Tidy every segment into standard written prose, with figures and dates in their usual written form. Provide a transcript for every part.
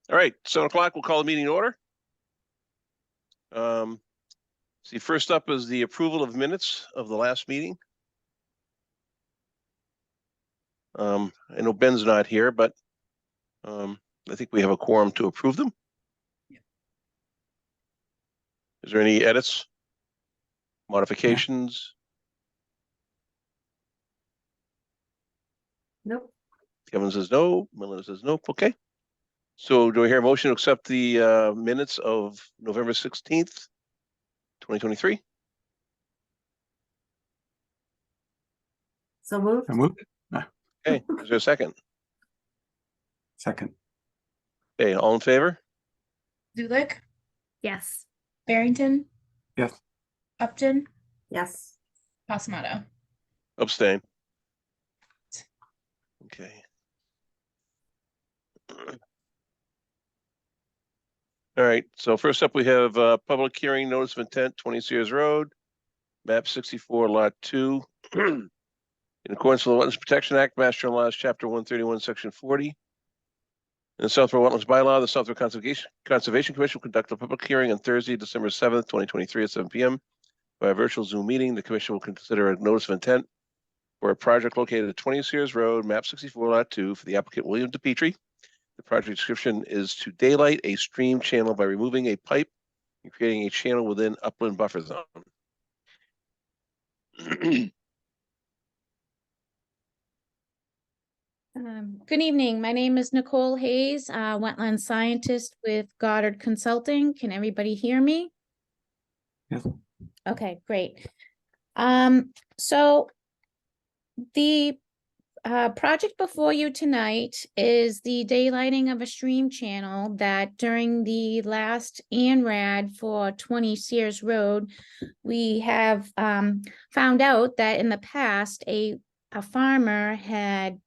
All right, 7 o'clock, we'll call the meeting to order. See, first up is the approval of minutes of the last meeting. I know Ben's not here, but I think we have a quorum to approve them. Yeah. Is there any edits, modifications? Nope. Kevin says no, Melinda says nope, okay. So do I hear a motion to accept the minutes of November 16th, 2023? So moved. I moved. Okay, is there a second? Second. Okay, all in favor? Zulik, Yes. Barrington, Yes. Upton, Yes. Pasamato. Abstain. Okay. All right, so first up, we have public hearing notice of intent, 20 Sears Road, map 64, lot 2. In accordance with the Wetlands Protection Act, Mass General Laws, Chapter 131, Section 40. In the Southborough Wetlands Bylaw, the Southborough Conservation Commission will conduct a public hearing on Thursday, December 7th, 2023 at 7 p.m. By a virtual Zoom meeting. The commission will consider a notice of intent for a project located at 20 Sears Road, map 64, lot 2 for the applicant William DePietri. The project description is to daylight a stream channel by removing a pipe and creating a channel within upland buffer zone. Good evening. My name is Nicole Hayes, wetland scientist with Goddard Consulting. Can everybody hear me? Yes. Okay, great. So the project before you tonight is the daylighting of a stream channel that during the last ANRAD for 20 Sears Road, we have found out that in the past a farmer had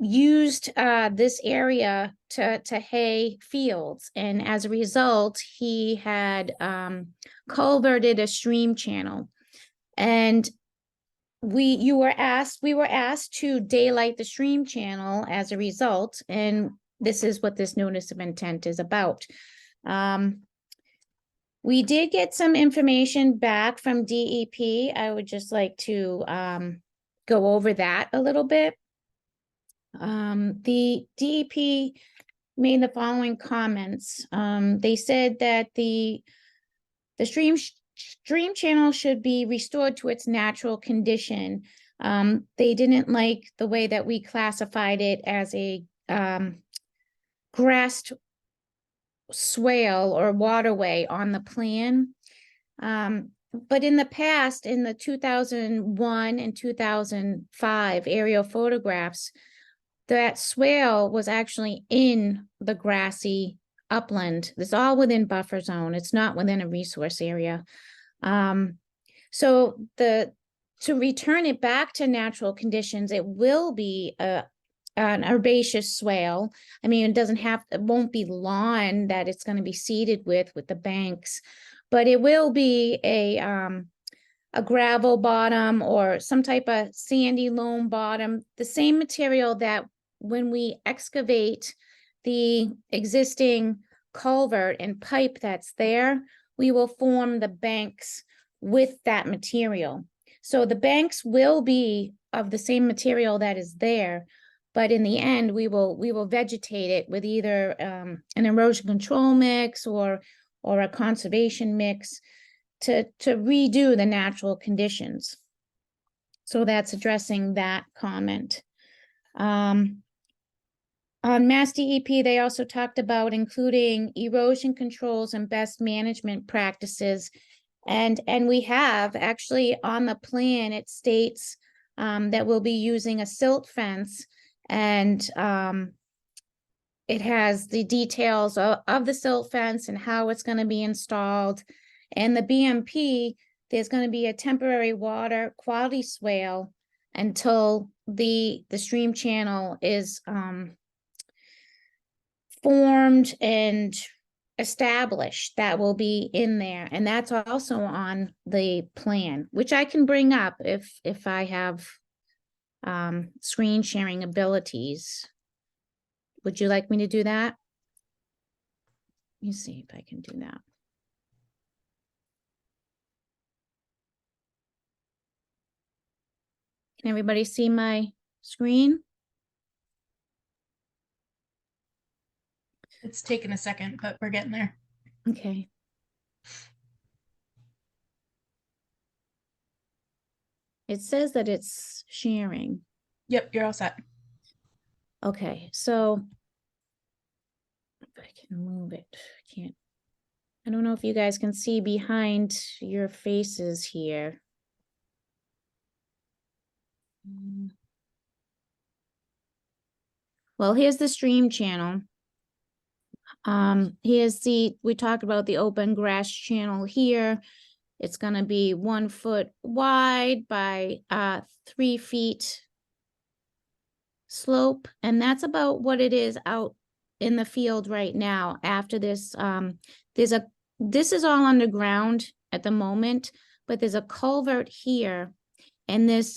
used this area to hay fields, and as a result he had culverted a stream channel, and we were asked to daylight the stream channel as a result, and this is what this notice of intent is about. We did get some information back from DEP. I would just like to go over that a little bit. The DEP made the following comments. They said that the stream channel should be restored to its natural condition. They didn't like the way that we classified it as a grassed swale or waterway on the plan. But in the past, in the 2001 and 2005 aerial photographs, that swale was actually in the grassy upland. It's all within buffer zone. It's not within a resource area. So to return it back to natural conditions, it will be an herbaceous swale. I mean, it won't be lawn that it's going to be seeded with the banks, but it will be a gravel bottom or some type of sandy loam bottom, the same material that when we excavate the existing culvert and pipe that's there, we will form the banks with that material. So the banks will be of the same material that is there, but in the end, we will vegetate it with either an erosion control mix or a conservation mix to redo the natural conditions. So that's addressing that comment. On Mass DEP, they also talked about including erosion controls and best management practices. And we have actually on the plan, it states that we'll be using a silt fence, and it has the details of the silt fence and how it's going to be installed. And the BMP, there's going to be a temporary water quality swale until the stream channel is formed and established. That will be in there, and that's also on the plan, which I can bring up if I have screen sharing abilities. Would you like me to do that? Let me see if I can do that. Can everybody see my screen? It's taken a second, but we're getting there. Okay. It says that it's sharing. Yep, you're all set. Okay, so if I can move it, can't. I don't know if you guys can see behind your faces here. Well, here's the stream channel. We talked about the open grass channel here. It's gonna be 1 foot wide by 3 feet slope, and that's about what it is out in the field right now. After this, this is all underground at the moment, but there's a culvert here, and this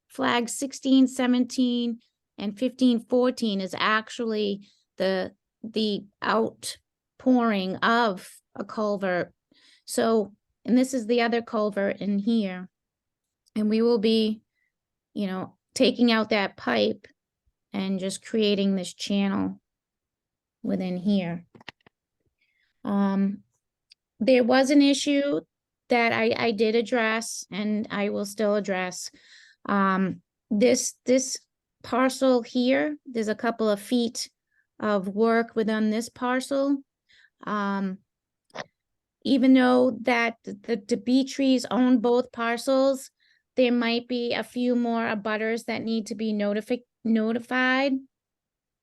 flag 16, 17, and 15, 14 is actually the outpouring of a culvert. So, and this is the other culvert in here, and we will be, taking out that pipe and just creating this channel within here. There was an issue that I did address, and I will still address. This parcel here, there's a couple of feet of work within this parcel. Even though that the DeBeatrice own both parcels, there might be a few more abutters that need to be notified.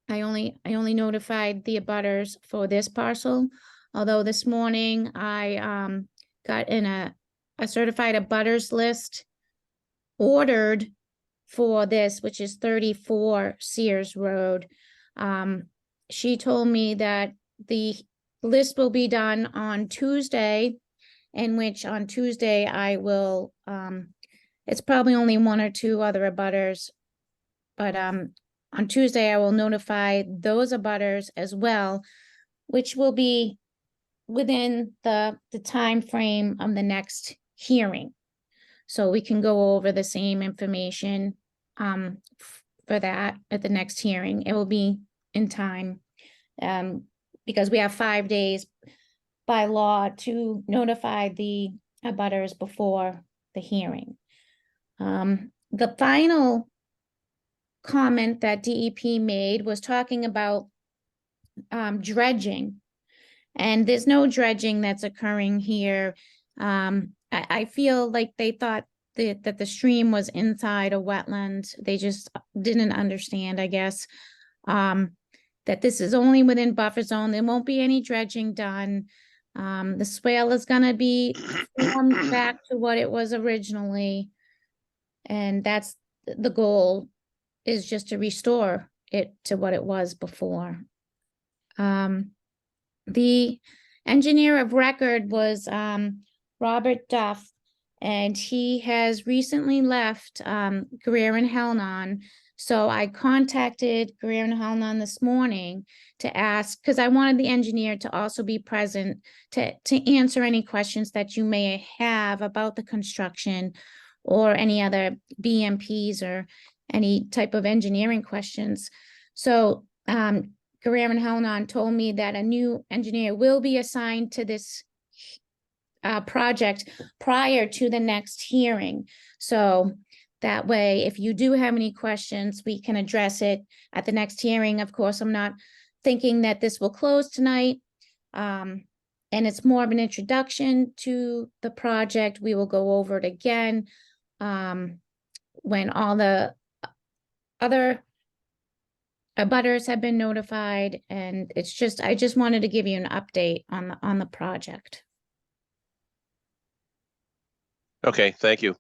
I only notified the abutters for this parcel. Although this morning I got in a certified abutters list ordered for this, which is 34 Sears Road. She told me that the list will be done on Tuesday, in which on Tuesday I will, it's probably only 1 or 2 other abutters, but on Tuesday I will notify those abutters as well, which will be within the time frame of the next hearing. So we can go over the same information for that at the next hearing. It will be in time because we have 5 days by law to notify the abutters before the hearing. The final comment that DEP made was talking about dredging. And there's no dredging that's occurring here. I feel like they thought that the stream was inside a wetland. They just didn't understand, I guess, that this is only within buffer zone. There won't be any dredging done. The swale is gonna be formed back to what it was originally. And that's the goal, is just to restore it to what it was before. The engineer of record was Robert Duff, and he has recently left Greer and Hellnon. So I contacted Greer and Hellnon this morning to ask, because I wanted the engineer to also be present to answer any questions that you may have about the construction or any other BMPs or any type of engineering questions. So Greer and Hellnon told me that a new engineer will be assigned to this project prior to the next hearing. So that way, if you do have any questions, we can address it at the next hearing. Of course, I'm not thinking that this will close tonight. And it's more of an introduction to the project. We will go over it again when all the other abutters have been notified, and it's just, I just wanted to give you an update on the project. Okay, thank you.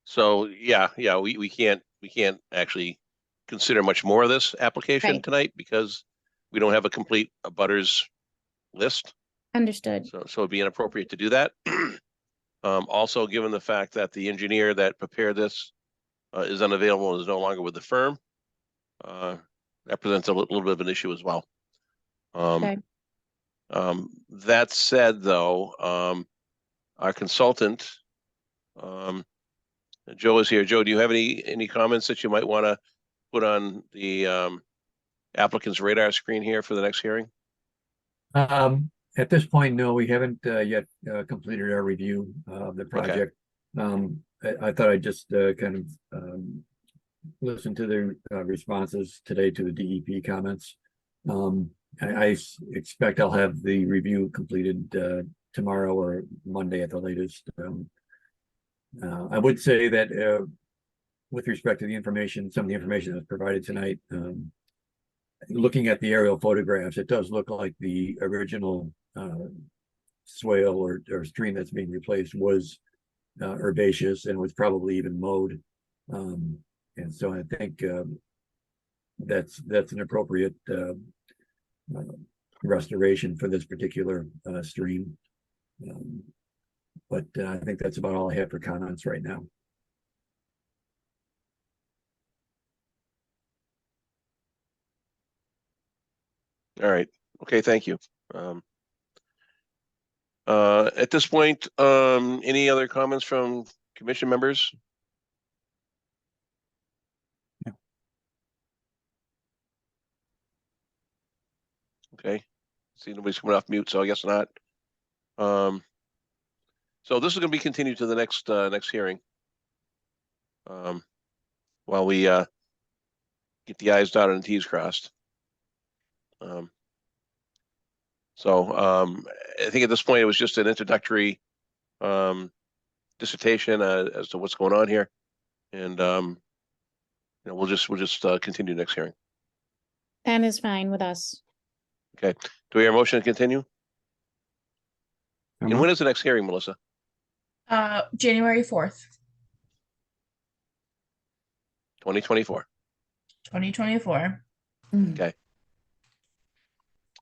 So, yeah, we can't actually consider much more of this application Right. tonight because we don't have a complete abutters list. Understood. So it'd be inappropriate to do that. Also, given the fact that the engineer that prepared this is unavailable and is no longer with the firm, that presents a little bit of an issue as well. Okay. That said, though, our consultant, Joe is here. Joe, do you have any comments that you might want to put on the applicant's radar screen here for the next hearing? At this point, no, we haven't yet completed our review of the project. I thought I'd just kind of listen to the responses today to the DEP comments. I expect I'll have the review completed tomorrow or Monday at the latest. I would say that with respect to the information, some of the information that's provided tonight, looking at the aerial photographs, it does look like the original swale or stream that's being replaced was herbaceous and was probably even mowed. And so I think that's an appropriate restoration for this particular stream. But I think that's about all I have for comments right now. All right. Okay, thank you. At this point, any other comments from commission members? No. Okay. See, nobody's coming off mute, so I guess not. So this is going to be continued to the next hearing. While we get the I's dotted and T's crossed. I think at this point it was just an introductory dissertation as to what's going on here, and we'll just continue next hearing. That is fine with us. Okay. Do we hear a motion to continue? So And when is the next hearing, Melissa? January 4th, 2024. 2024.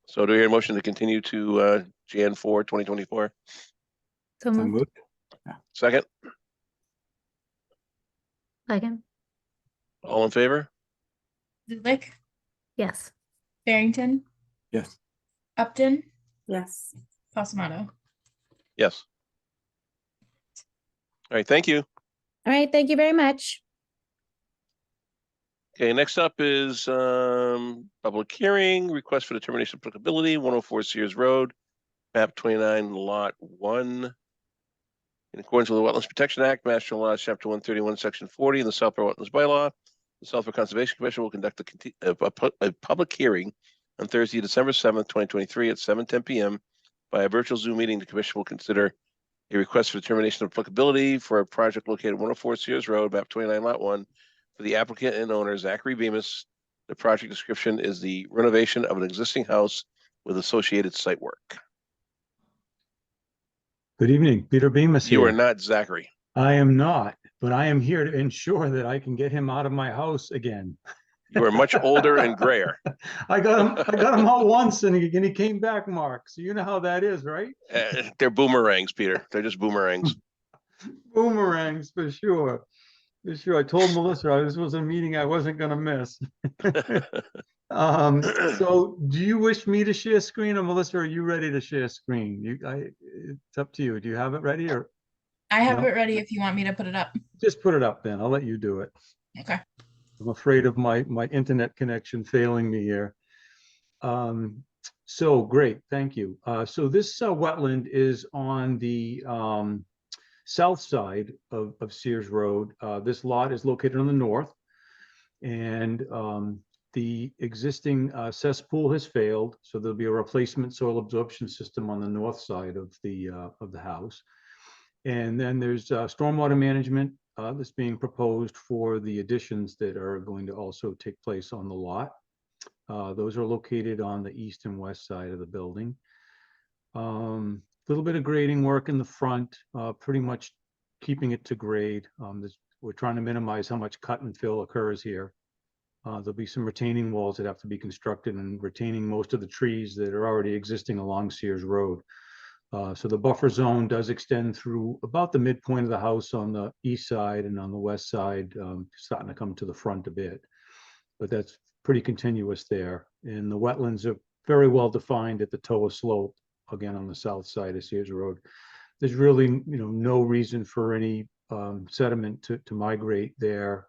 So do we hear a motion to continue to Jan 4, 2024? So So moved. moved. Second, Second. all in favor? Zulik, Yes. Barrington, Yes. Upton, Yes. Pasamato. Yes. All right, thank you. All right, thank you very much. Okay, next up is public hearing, request for determination of applicability, 104 Sears Road, map 29, lot 1. In accordance with the Wetlands Protection Act, Mass General Laws, Chapter 131, Section 40, and the Southborough Wetlands Bylaw, the Southborough Conservation Commission will conduct a public hearing on Thursday, December 7th, 2023 at 7:10 p.m. by a virtual Zoom meeting. The commission will consider a request for determination of applicability for a project located at 104 Sears Road, map 29, lot 1, for the applicant and owner, Zachary Bemis. The project description is the renovation of an existing house with associated site work. Good evening, Peter Bemis You are here. not Zachary. I am not, but I am here to ensure that I can get him out of my house again. You are much older and grayer. I got him out once and he came back, Mark. So you know how that is, right? They're boomerangs, Peter. They're just boomerangs. Boomerangs for sure. For sure. I told Melissa this was a meeting I wasn't gonna miss. So do you wish me to share screen, or Melissa, are you ready to share screen? It's up to you. Do you have it ready, or I have No. it ready if you want me to put it up. just put it up then? I'll let you do it. Okay. I'm afraid of my internet connection failing me here. So great, thank you. So this wetland is on the south side of Sears Road. This lot is located on the north, and the existing cesspool has failed, so there'll be a replacement soil absorption system on the north side of the house. And then there's stormwater management that's being proposed for the additions that are going to also take place on the lot. Those are located on the east and west side of the building. Little bit of grading work in the front, pretty much keeping it to grade. We're trying to minimize how much cut and fill occurs here. There'll be some retaining walls that have to be constructed and retaining most of the trees that are already existing along Sears Road. So the buffer zone does extend through about the midpoint of the house on the east side, and on the west side, starting to come to the front a bit. But that's pretty continuous there. And the wetlands are very well defined at the Toa slope, again, on the south side of Sears Road. There's really, no reason for any sediment to migrate there.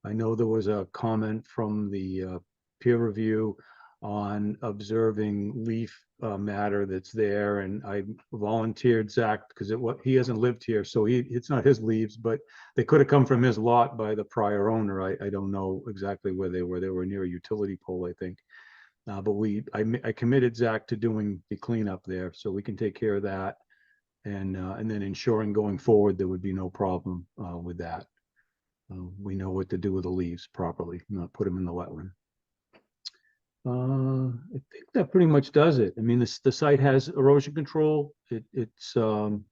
I know there was a comment from the peer review on observing leaf matter that's there, and I volunteered Zach because he hasn't lived here, so it's not his leaves, but they could have come from his lot by the prior owner. I don't know exactly where they were. They were near a utility pole, I think. But I committed Zach to doing the cleanup there, so we can take care of that, and then ensuring going forward there would be no problem with that. We know what to do with the leaves properly, not put them in the wetland. I think that pretty much does it. I mean, the site has erosion control. It's we've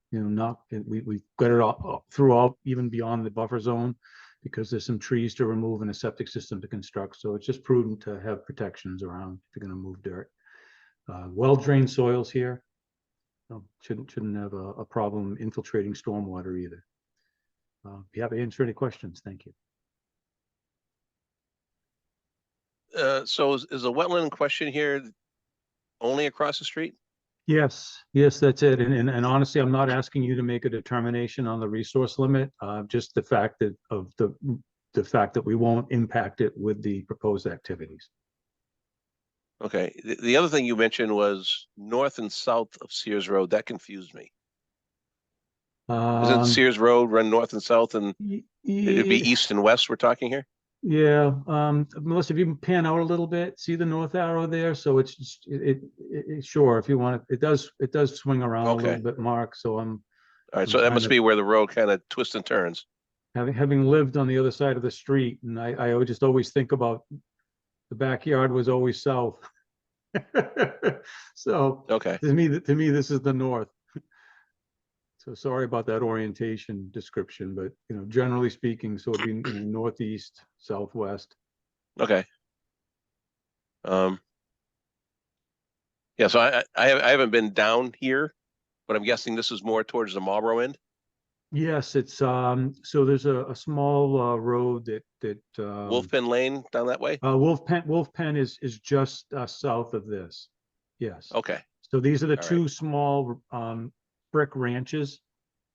got it all throughout, even beyond the buffer zone, because there's some trees to remove and a septic system to construct. So it's just prudent to have protections around if you're going to move dirt. Well-drained soils here. So shouldn't have a problem infiltrating stormwater either. Be happy to answer any questions. Thank you. So is the wetland in question here only across the street? Yes, that's it. And honestly, I'm not asking you to make a determination on the resource limit. Just the fact that we won't impact it with the proposed activities. Okay. The other thing you mentioned was north and south of Sears Road. That confused me. Isn't Sears Road run north and south, and it'd be east and west we're talking here? Yeah, Melissa, if you can pan out a little bit, see the north arrow there? So it's just, sure, if you want it, it does swing around a little bit, Mark, so All right, so that must be where the road kind of twists and turns. Having lived on the other side of the street, and I would just always think about the backyard was always south. So Okay. to me, this is the north. So sorry about that orientation description, but generally speaking, so it'd be northeast, southwest. Okay. Yeah, so I haven't been down here, but I'm guessing this is more towards the Marlboro end. Yes, it's so there's a small road that Wolfpen Lane down that way. Wolfpen is just south of this. Yes. Okay. So these are the All two right. small brick ranches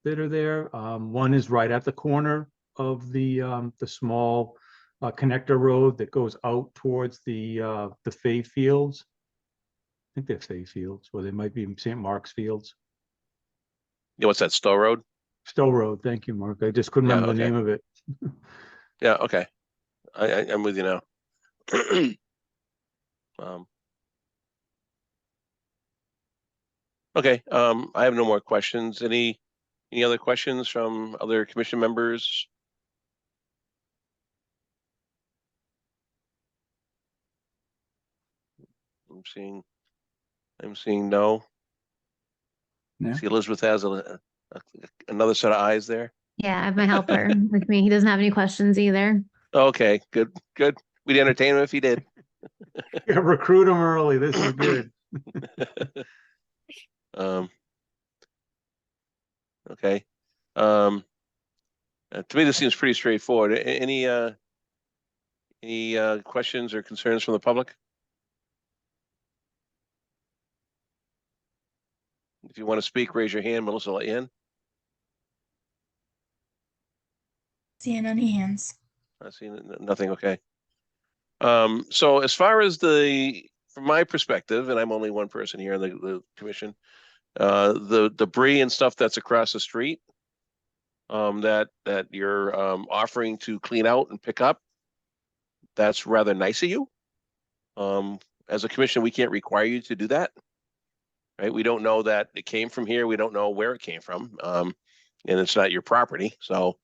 that are there. One is right at the corner of the small connector road that goes out towards the Fay Fields. I think they're Fay Fields, or they might be St. Mark's Fields. Yeah, what's that, Stowe Road? Stowe Road. Thank you, Mark. I just couldn't remember the name of it. Yeah, okay. I'm with you now. Okay, I have no more questions. Any other questions from other commission members? I'm seeing no. No. See, Elizabeth has another set of eyes there. Yeah, I have my helper with me. He doesn't have any questions either. Okay, good. We'd entertain him if he did. Yeah, recruit him early. This is good. Okay. To me, this seems pretty straightforward. Any questions or concerns from the public? If you want to speak, raise your hand. Melissa will let you in. Seeing any hands? I see nothing. Okay. So as far as from my perspective, and I'm only one person here in the commission, the debris and stuff that's across the street, that you're offering to clean out and pick up, that's rather nice of you. As a commission, we can't require you to do that, right? We don't know that it came from here. We don't know where it came from, and it's not your property. So,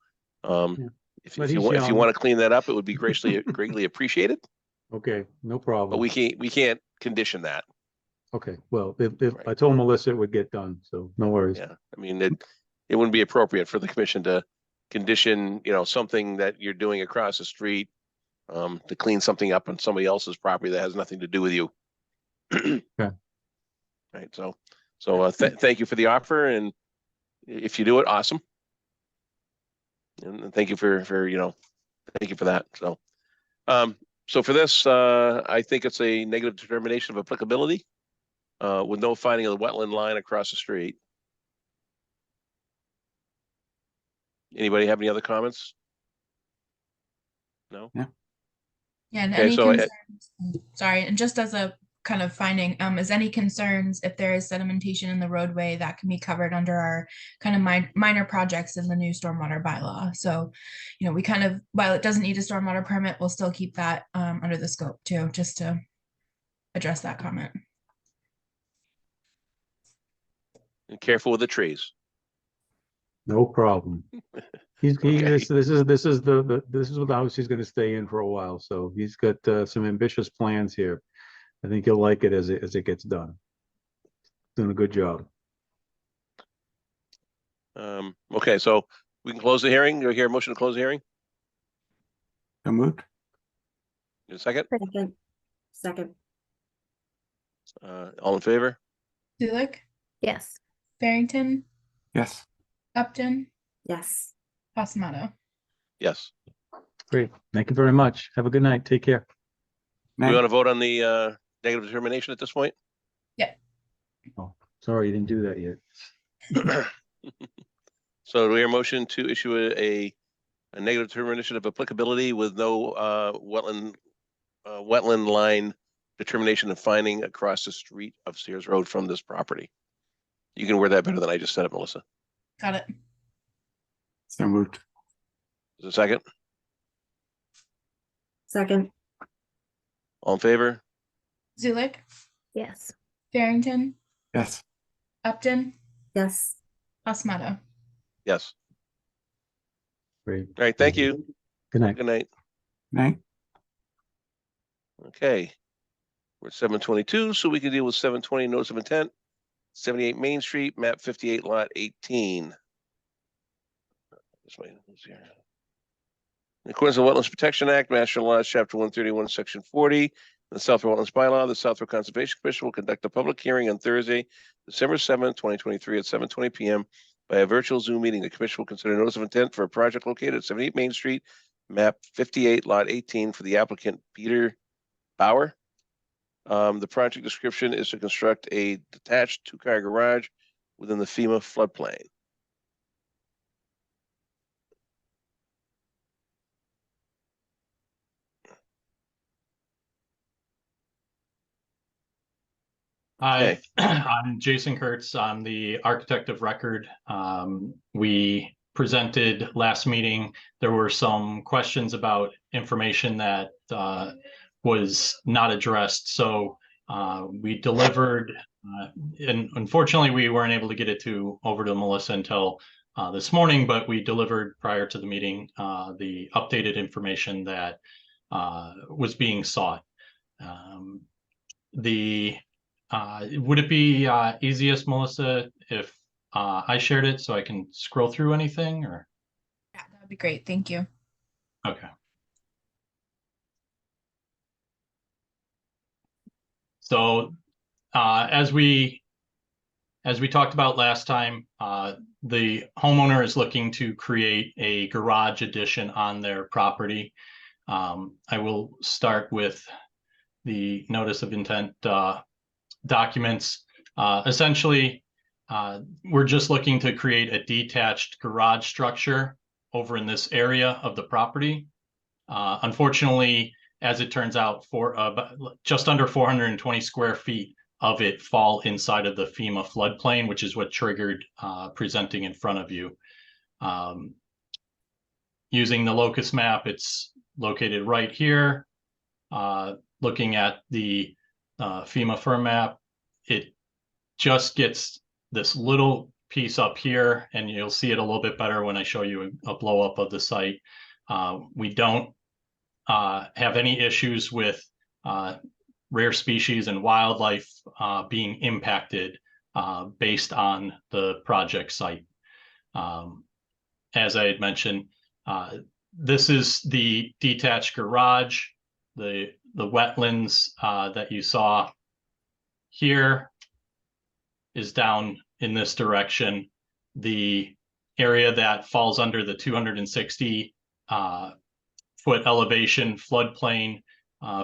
if you want to clean that up, it would be greatly appreciated. Okay, no problem. But we can't condition that. Okay, well, if Right. I told Melissa it would get done, so no worries. Yeah, I mean, it wouldn't be appropriate for the commission to condition, something that you're doing across the street, to clean something up on somebody else's property that has nothing to do with you. Okay. Right. So thank you for the offer, and if you do it, awesome. And thank you for thank you for that. So, So for this, I think it's a negative determination of applicability, with no finding of the wetland line across the street. Anybody have any other comments? No? Yeah, and Okay, any so I- concerns, sorry, and just as a kind of finding, is any concerns if there is sedimentation in the roadway that can be covered under our kind of minor projects in the new stormwater bylaw? So, you know, we kind of, while it doesn't need a stormwater permit, we'll still keep that under the scope too, just to address that comment. And careful with the trees. No problem. Okay. This is the house he's gonna stay in for a while, so he's got some ambitious plans here. I think you'll like it as it gets done. Doing a good job. Okay, so we can close the hearing. Do I hear a motion to close the hearing? So moved. In a second, Second. Second. all in favor? Zulik, Yes. Barrington, Yes. Upton, Yes. Passamato. Yes. Great. Thank you very much. Have a good night. Take care. We Night. want to vote on the negative determination at this point? Oh, sorry, you didn't do that yet. So do we hear a motion to issue a negative determination of applicability with no wetland line determination and finding across the street of Sears Road from this property? You can word that better than I just said it, Melissa. Got it. So moved. Is it a second? Second. All in favor? Zulik, Yes. Barrington, Yes. Upton, Yes. Passamato. Yes. Great. All right, thank you. Good night. Good night. Night. Okay. We're at 7:22, so we can deal with 7:20 notice of intent. 78 Main Street, map 58, lot 18. In accordance with the Wetlands Protection Act, Master Laws, Chapter 131, Section 40, and the Southwood Wetlands Bylaw, the Southwood Conservation Commission will conduct a public hearing on Thursday, December 7th, 2023 at 7:20 p.m. by a virtual Zoom meeting. The commission will consider notice of intent for a project located at 78 Main Street, map 58, lot 18 for the applicant Peter Bauer. The project description is to construct a detached two-car garage within the FEMA floodplain. Hi, I'm Jason Kurtz. I'm the architect of record. We presented last meeting. There were some questions about information that was not addressed. So we delivered, and unfortunately, we weren't able to get it over to Melissa until this morning, but we delivered prior to the meeting the updated information that was being sought. Would it be easiest, Melissa, if I shared it so I can scroll through anything, or? Yeah, that would be great. Thank you. Okay. So as we talked about last time, the homeowner is looking to create a garage addition on their property. I will start with the notice of intent documents. Essentially, we're just looking to create a detached garage structure over in this area of the property. Unfortunately, as it turns out, just under 420 square feet of it fall inside of the FEMA floodplain, which is what triggered presenting in front of you. Using the locus map, it's located right here. Looking at the FEMA firm map, it just gets this little piece up here, and you'll see it a little bit better when I show you a blow up of the site. We don't have any issues with rare species and wildlife being impacted based on the project site. As I had mentioned, this is the detached garage. The wetlands that you saw here is down in this direction. The area that falls under the 260 foot elevation floodplain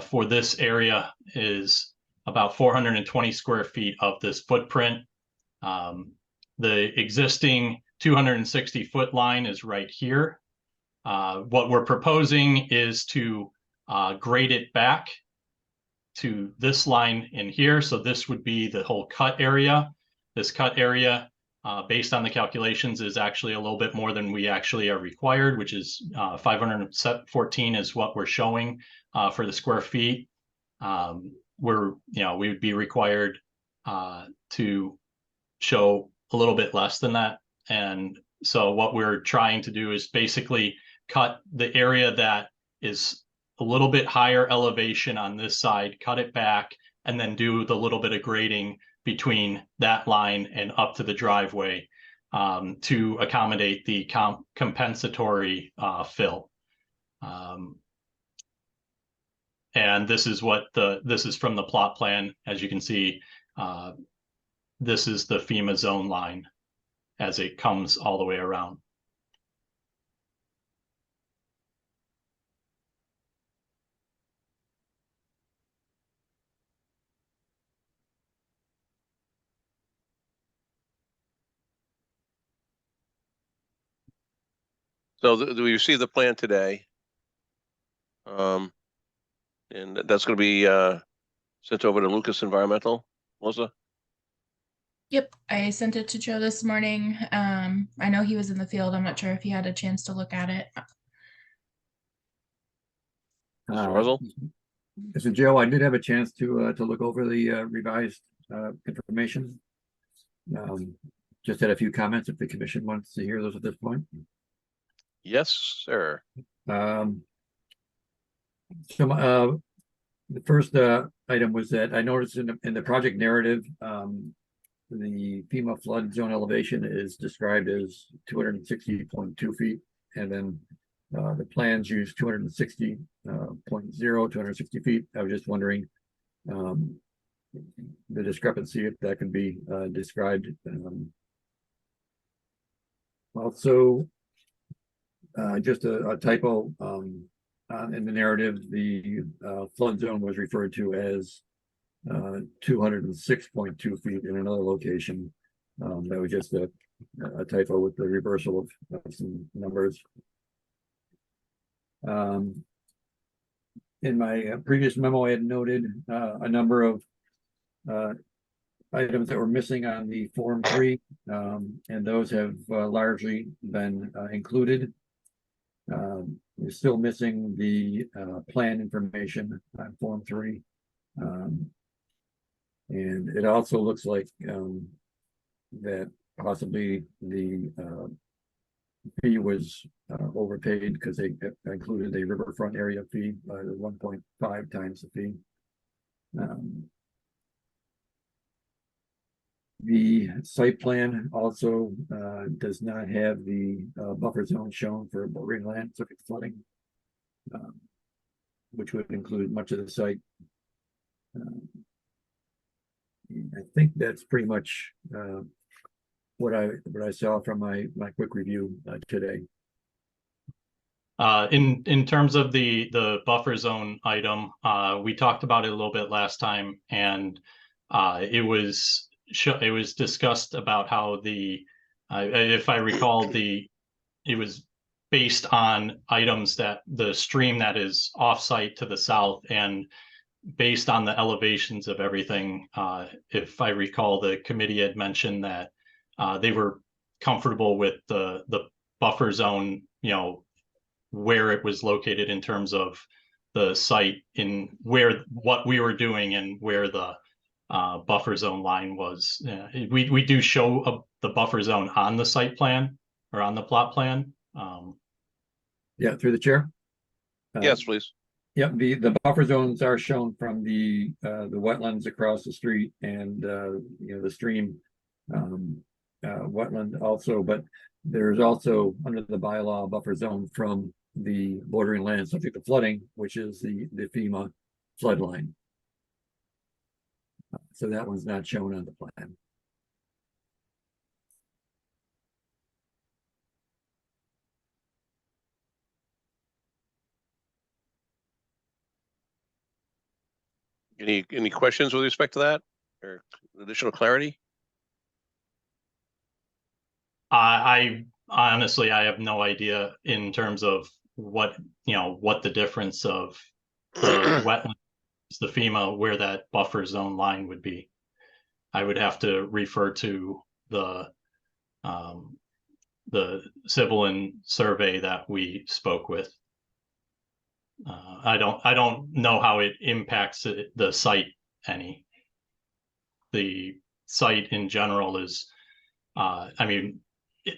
for this area is about 420 square feet of this footprint. The existing 260 foot line is right here. What we're proposing is to grade it back to this line in here. So this would be the whole cut area. This cut area, based on the calculations, is actually a little bit more than we actually are required, which is 514 is what we're showing for the square feet. We would be required to show a little bit less than that. And so what we're trying to do is basically cut the area that is a little bit higher elevation on this side, cut it back, and then do the little bit of grading between that line and up to the driveway to accommodate the compensatory fill. And this is what this is from the plot plan. As you can see, this is the FEMA zone line as it comes all the way around. So we received the plan today. And that's going to be sent over to Lucas Environmental, Melissa? Yep, I sent it to Joe this morning. I know he was in the field. I'm not sure if he had a chance to look at it. Mr. Russell? So Joe, I did have a chance to look over the revised information. Just had a few comments if the commission wants to hear those at this point. Yes, sir. So the first item was that I noticed in the project narrative, the FEMA flood zone elevation is described as 260.2 feet, and then the plans use 260.0, 260 feet. I was just wondering the discrepancy, if that can be described. Also, just a typo in the narrative, the flood zone was referred to as 206.2 feet in another location. That was just a typo with the reversal of some numbers. In my previous memo, I had noted a number of items that were missing on the Form 3, and those have largely been included. We're still missing the plan information on Form 3. And it also looks like that possibly the fee was overpaid because they included a riverfront area fee by 1.5 times the fee. The site plan also does not have the buffer zone shown for bordering land subject to flooding, which would include much of the site. I think that's pretty much what I saw from my quick review today. In terms of the buffer zone item, we talked about it a little bit last time, and it was discussed about how if I recall, it was based on items that the stream that is off-site to the south, and based on the elevations of everything. If I recall, the committee had mentioned that they were comfortable with the buffer zone, where it was located in terms of the site, in what we were doing and where the buffer zone line was. We do show the buffer zone on the site plan or on the plot plan. Yeah, through the chair. Yes, please. Yep, the buffer zones are shown from the wetlands across the street and the stream wetland also, but there's also under the bylaw a buffer zone from the bordering land subject to flooding, which is the FEMA flood line. So that one's not shown on the plan. Any questions with respect to that or additional clarity? I honestly, I have no idea in terms of what the difference of the wetlands, the FEMA, where that buffer zone line would be. I would have to refer to the civil and survey that we spoke with. I don't know how it impacts the site any. The site in general is, I mean,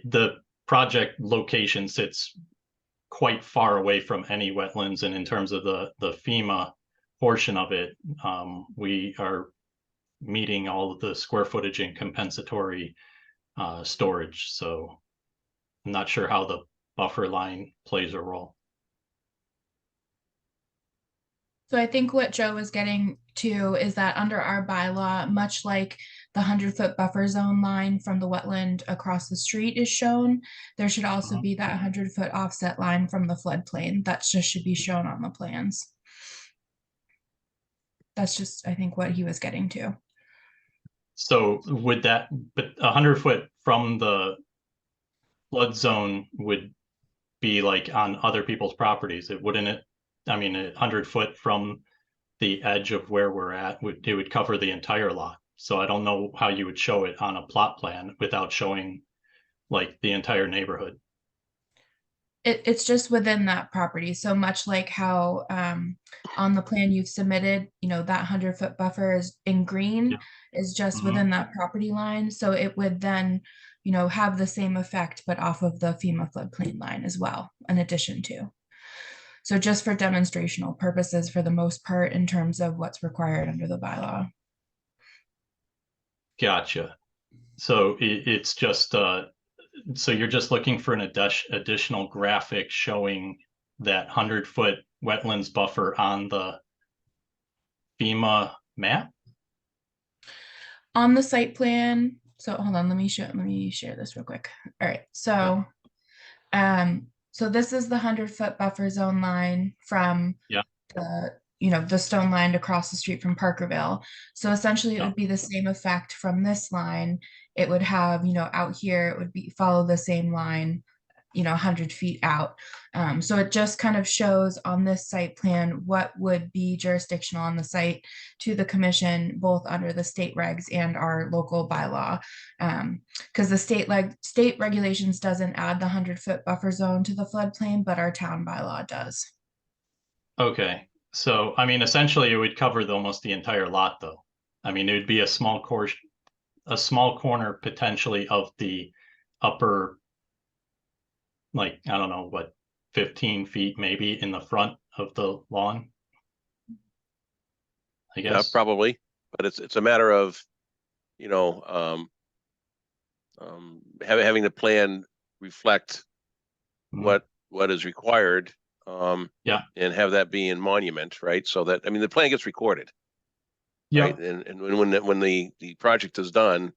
the project location sits quite far away from any wetlands, and in terms of the FEMA portion of it, we are meeting all of the square footage and compensatory storage. So I'm not sure how the buffer line plays a role. So I think what Joe was getting to is that under our bylaw, much like the 100-foot buffer zone line from the wetland across the street is shown, there should also be that 100-foot offset line from the floodplain. That just should be shown on the plans. That's just, I think, what he was getting to. So would that, but 100-foot from the flood zone would be like on other people's properties, it wouldn't it? I mean, 100-foot from the edge of where we're at, it would cover the entire lot. So I don't know how you would show it on a plot plan without showing like the entire neighborhood. It's just within that property. So much like how on the plan you've submitted, that 100-foot buffer is in green, is just within that property line. So it would then, have the same effect, but off of the FEMA floodplain line as well, in addition to. So just for demonstrational purposes, for the most part, in terms of what's required under the bylaw. Gotcha. So it's just, so you're just looking for an additional graphic showing that 100-foot wetlands buffer on the FEMA map? On the site plan, so hold on, let me share this real quick. All right, so so this is the 100-foot buffer zone line from the stone line across the street from Parkerville. So essentially it would be the same effect from this line. It would have, out here, it would be follow the same line, 100 feet out. So it just kind of shows on this site plan what would be jurisdictional on the site to the commission, both under the state regs and our local bylaw. Because the state regulations doesn't add the 100-foot buffer zone to the floodplain, but our town bylaw does. Okay. So, I mean, essentially it would cover almost the entire lot though. I mean, it would be a small corner potentially of the upper, like, I don't know, what, 15 feet maybe in the front of the lawn, I guess. Probably, but it's a matter of, having the plan reflect what is required. And have that be in monument, right? So that, I mean, the plan gets recorded. Right? And when the project is done,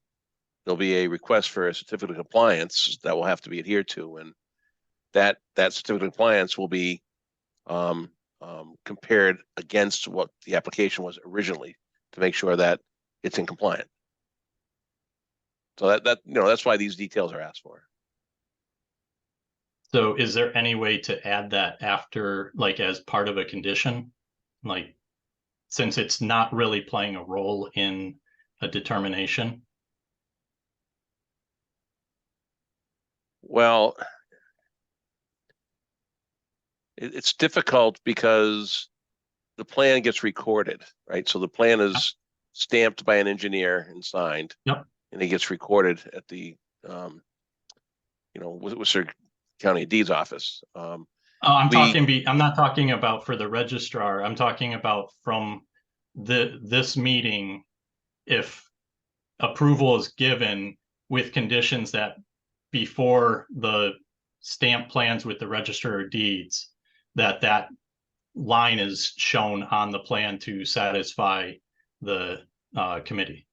there'll be a request for a certificate of compliance that will have to be adhered to, and that certificate of compliance will be compared against what the application was originally to make sure that it's in compliance. So that's why these details are asked for. So is there any way to add that after, like, as part of a condition? Like, since it's not really playing a role in a determination? Well, it's difficult because the plan gets recorded, right? So the plan is stamped by an engineer and signed. And it gets recorded at the, Worcester County Deeds Office. I'm not talking about for the registrar. I'm talking about from this meeting, if approval is given with conditions that before the stamp plans with the Register of Deeds, that line is shown on the plan to satisfy the committee.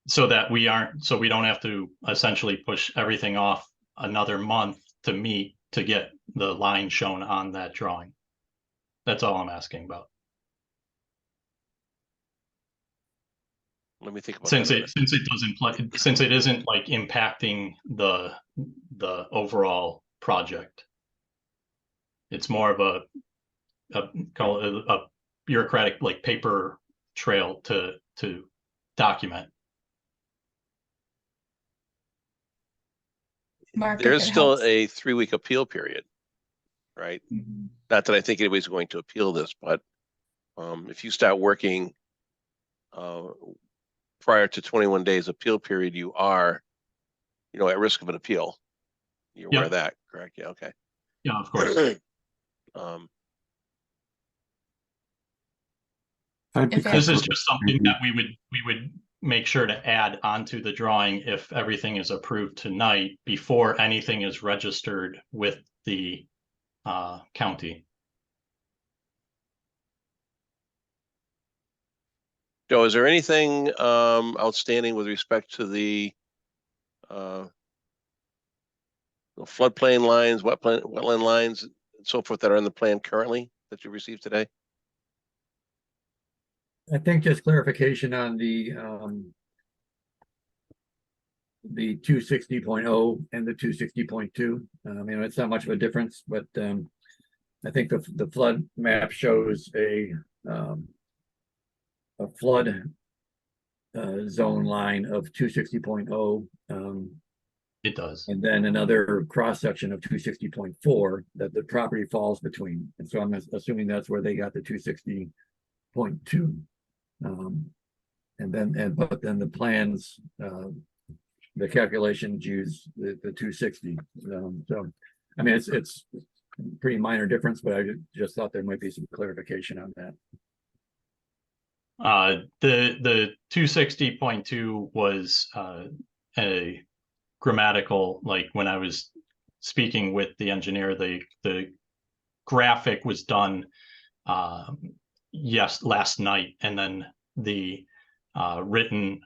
So that we don't have to essentially push everything off another month to meet to get the line shown on that drawing. That's all I'm asking about. Let me think about Since that. since it isn't like impacting the overall project. It's more of call it a bureaucratic like paper trail to document. Mark, if There is it still helps. a 3-week appeal period, right? Not that I think anybody's going to appeal this, but if you start working prior to 21 days appeal period, you are, at risk of an appeal. You're aware of that, correct? Yeah, okay. Yeah, of course. I'd be If it- This is comfortable- just something that we would make sure to add onto the drawing if everything is approved tonight before anything is registered with the county. Joe, is there anything outstanding with respect to the floodplain lines, wetland lines, and so forth that are in the plan currently that you received today? I think just clarification on the 260.0 and the 260.2. It's not much of a difference, but I think the flood map shows a flood zone line of 260.0. It does. And then another cross section of 260.4 that the property falls between. And so I'm assuming that's where they got the 260.2. But then the plans, the calculations use the 260. So, it's pretty minor difference, but I just thought there might be some clarification on that. The 260.2 was a grammatical, like when I was speaking with the engineer, the graphic was done last night, and then the written,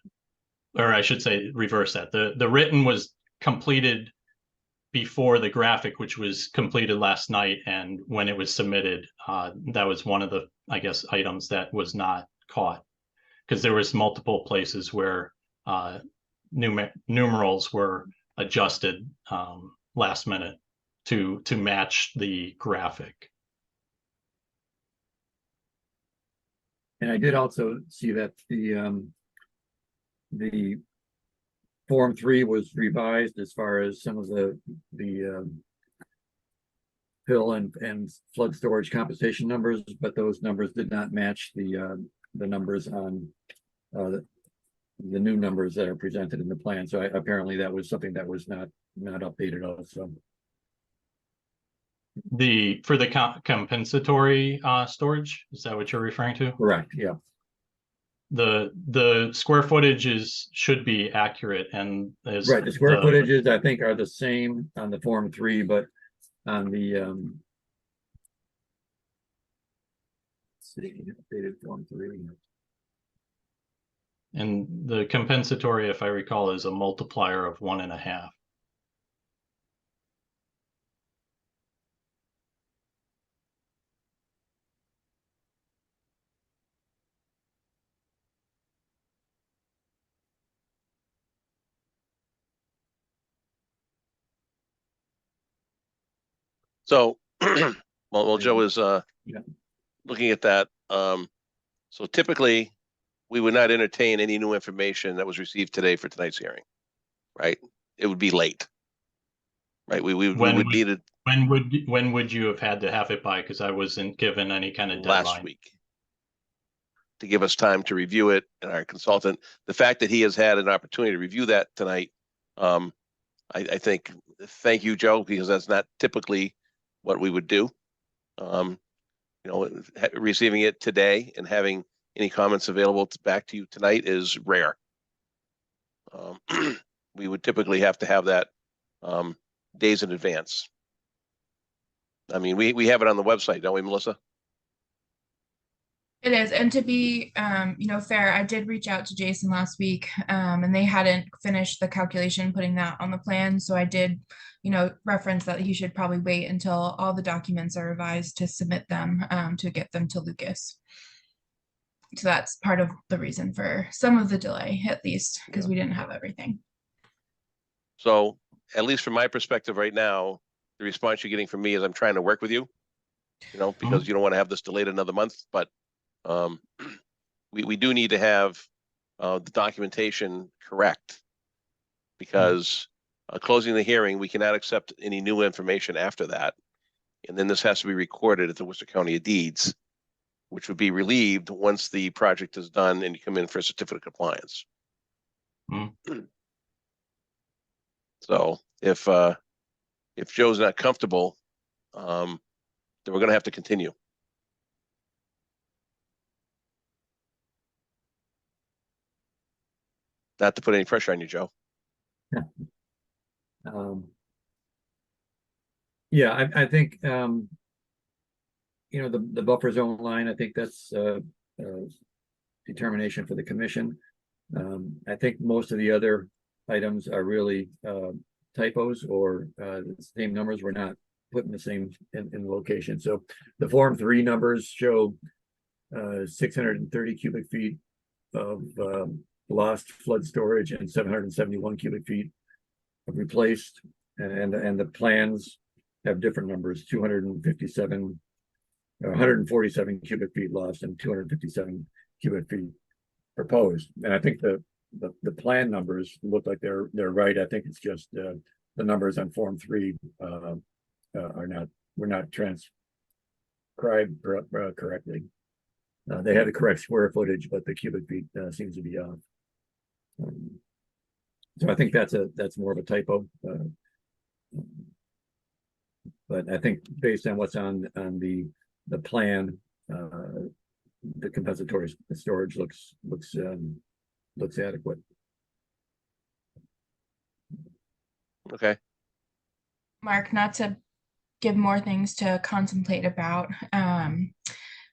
or I should say reverse that. The written was completed before the graphic, which was completed last night, and when it was submitted, that was one of the, I guess, items that was not caught, because there was multiple places where numerals were adjusted last minute to match the graphic. And I did also see that the Form 3 was revised as far as some of the fill and flood storage compensation numbers, but those numbers did not match the numbers on the new numbers that are presented in the plan. So apparently that was something that was not updated also. For the compensatory storage, is that what you're referring to? Correct, yeah. The square footage should be accurate, and is right. The square footages I think are the same on the Form 3, but on the updated Form 3. And the compensatory, if I recall, is a multiplier of 1.5. So, while Joe is Yeah. looking at that, so typically we would not entertain any new information that was received today for tonight's hearing, right? It would be late, right? We would need it When would you have had to have it by? Because I wasn't given any kind of deadline. last week to give us time to review it. And our consultant, the fact that he has had an opportunity to review that tonight, I think, thank you, Joe, because that's not typically what we would do. Receiving it today and having any comments available back to you tonight is rare. We would typically have to have that days in advance. I mean, we have it on the website, don't we, Melissa? It is, and to be, fair, I did reach out to Jason last week, and they hadn't finished the calculation, putting that on the plan. So I did, reference that he should probably wait until all the documents are revised to submit them, to get them to Lucas. So that's part of the reason for some of the delay, at least, because we didn't have everything. So at least from my perspective right now, the response you're getting from me is I'm trying to work with you, because you don't want to have this delayed another month, but we do need to have the documentation correct, because closing the hearing, we cannot accept any new information after that. And then this has to be recorded at the Worcester County Deeds, which would be relieved once the project is done and you come in for a certificate of compliance. So if Joe's not comfortable, then we're gonna have to continue. Not to put any pressure on you, Joe. Yeah, I think, the buffer zone line, I think that's determination for the commission. I think most of the other items are really typos or the same numbers were not put in the same in the location. So the Form 3 numbers show 630 cubic feet of lost flood storage and 771 cubic feet of replaced, and the plans have different numbers: 257, 147 cubic feet lost and 257 cubic feet proposed. And I think the plan numbers look like they're right. I think it's just the numbers on Form 3 were not transcribed correctly. They had the correct square footage, but the cubic feet seems to be off. So I think that's more of a typo. But I think based on what's on the plan, the compensatory storage looks adequate. Okay. Mark, not to give more things to contemplate about,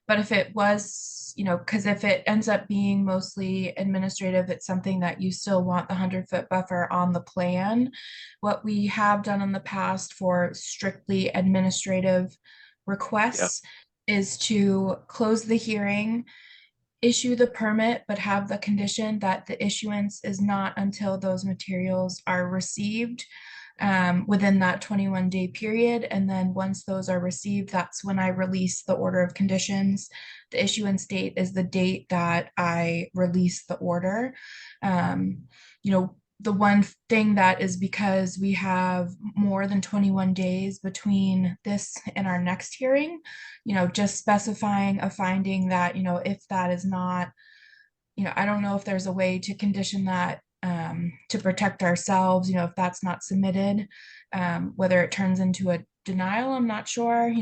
but if it was, because if it ends up being mostly administrative, it's something that you still want the 100-foot buffer on the plan. What we have done in the past for strictly administrative requests is to close the hearing, issue the permit, but have the condition that the issuance is not until those materials are received within that 21-day period. And then once those are received, that's when I release the order of conditions. The issuance date is the date that I release the order. The one thing that is, because we have more than 21 days between this and our next hearing, just specifying a finding that, if that is not, I don't know if there's a way to condition that to protect ourselves, if that's not submitted, whether it turns into a denial, I'm not sure,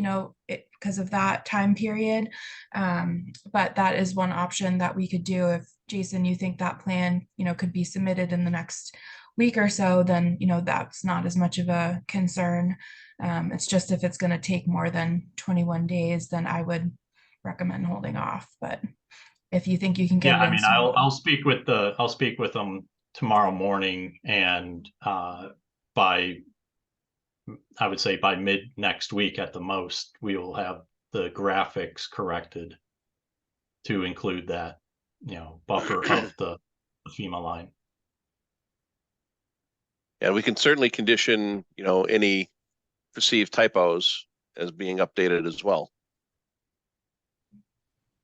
because of that time period. But that is one option that we could do. If Jason, you think that plan, could be submitted in the next week or so, then, that's not as much of a concern. It's just if it's going to take more than 21 days, then I would recommend holding off. But if you think you can get it in sooner. I'll speak with them tomorrow morning, and by, I would say by mid next week at the most, we will have the graphics corrected to include that, buffer of the FEMA line. And we can certainly condition, any perceived typos as being updated as well.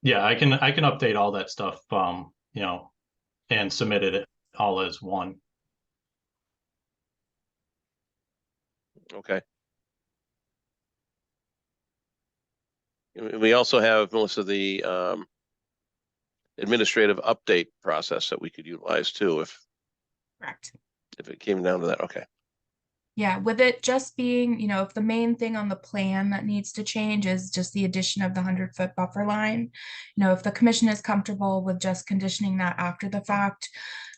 Yeah, I can update all that stuff, and submit it all as one. Okay. We also have, Melissa, the administrative update process that we could utilize too, Correct. if it came down to that. Okay. Yeah, with it just being, if the main thing on the plan that needs to change is just the addition of the 100-foot buffer line, if the commission is comfortable with just conditioning that after the fact,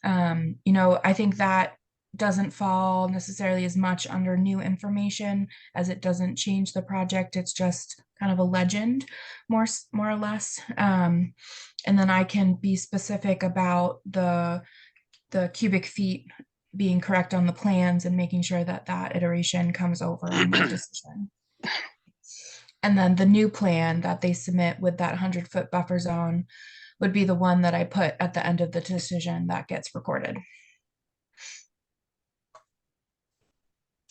I think that doesn't fall necessarily as much under new information, as it doesn't change the project. It's just kind of a legend, more or less. And then I can be specific about the cubic feet being correct on the plans and making sure that that iteration comes over on their decision. And then the new plan that they submit with that 100-foot buffer zone would be the one that I put at the end of the decision that gets recorded.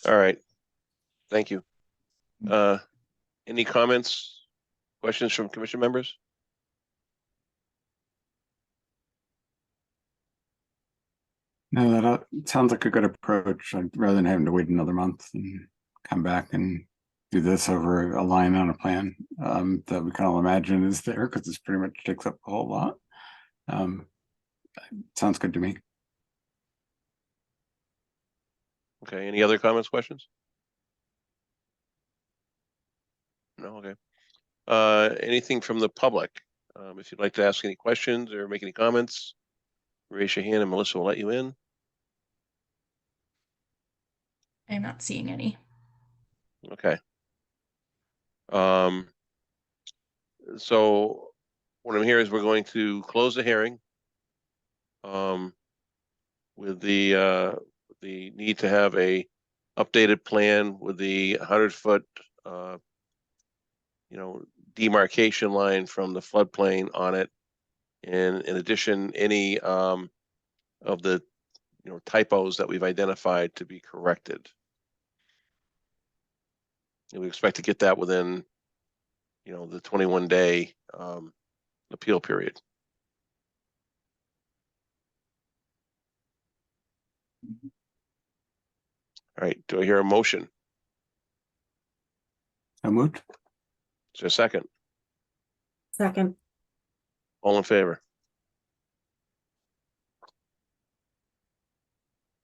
All right. Thank you. Any comments, questions from commission members? No, that sounds like a good approach. Rather than having to wait another month and come back and do this over a line on a plan that we can all imagine is there because it's pretty much takes up a whole lot. Sounds good to me. Okay, any other comments, questions? No, okay. Anything from the public? If you'd like to ask any questions or make any comments, raise your hand and Melissa will let you in. I'm not seeing any. Okay. So what I'm hearing is we're going to close the hearing. With the need to have a updated plan with the 100-foot, demarcation line from the floodplain on it. And in addition, any of the typos that we've identified to be corrected. And we expect to get that within, the 21-day appeal period. All right, do I hear a motion? So moved. Is there a second? Second. All in favor?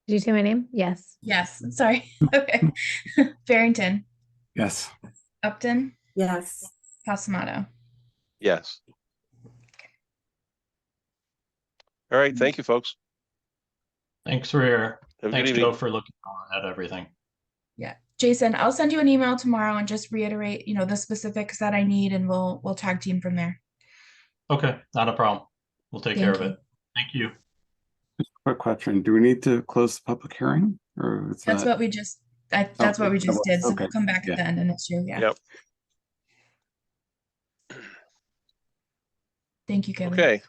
Did you say my name? Yes. Yes, sorry. Okay. Farrington, Yes. Upton, Yes. Pasamato. Yes. All right, thank you, folks. Thanks for Have a good thanks, evening. Joe, for looking at everything. Yeah, Jason, I'll send you an email tomorrow and just reiterate, the specifics that I need, and we'll tag team from there. Okay, not a problem. We'll take care of Thank it. Thank you. Quick question. Do we need to close the public hearing or is That's that? what we just, that's what we just did. So Okay. we'll come back Yeah. at the end and issue. Yeah. Yep. Thank you, Kevin. Okay,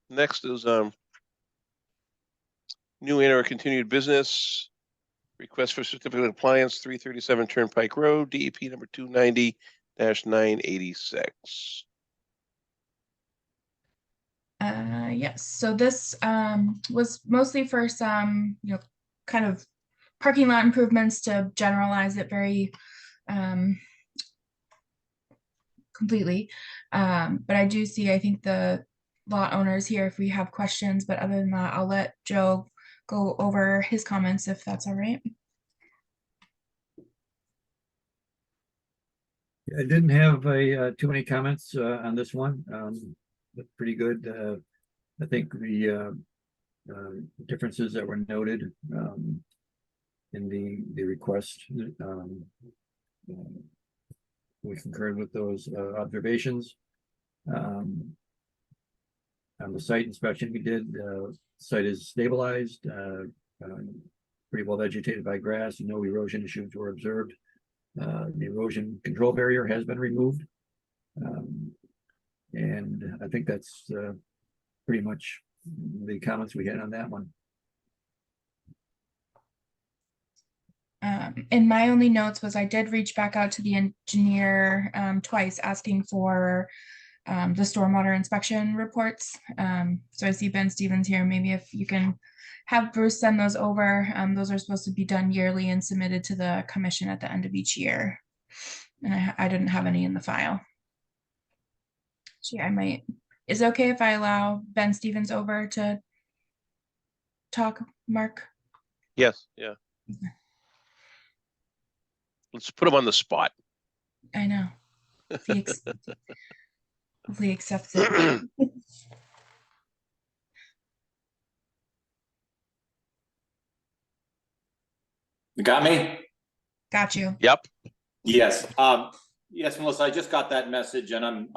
next is new and or continued business. Request for certificate of compliance, 337 Turnpike Road, DEP number 290-986. Yes, so this was mostly for some, kind of parking lot improvements to generalize it very completely. But I do see, I think the lot owners here, if we have questions, but other than that, I'll let Joe go over his comments if that's all right. I didn't have too many comments on this one. But pretty good. I think the differences that were noted in the request, we concurred with those observations. On the site inspection we did, site is stabilized, pretty well vegetated by grass, and no erosion issues were observed. The erosion control barrier has been removed. And I think that's pretty much the comments we had on that one. And my only notes was I did reach back out to the engineer twice asking for the stormwater inspection reports. So I see Ben Stevens here. Maybe if you can have Bruce send those over. Those are supposed to be done yearly and submitted to the commission at the end of each year. And I didn't have any in the file. Gee, I might. Is it okay if I allow Ben Stevens over to talk, Mark? Yes, yeah. Let's put him on the spot. I know. If he hopefully accepts it. You got me? Got you. Yep. Yes. Yes, Melissa, I just got that message and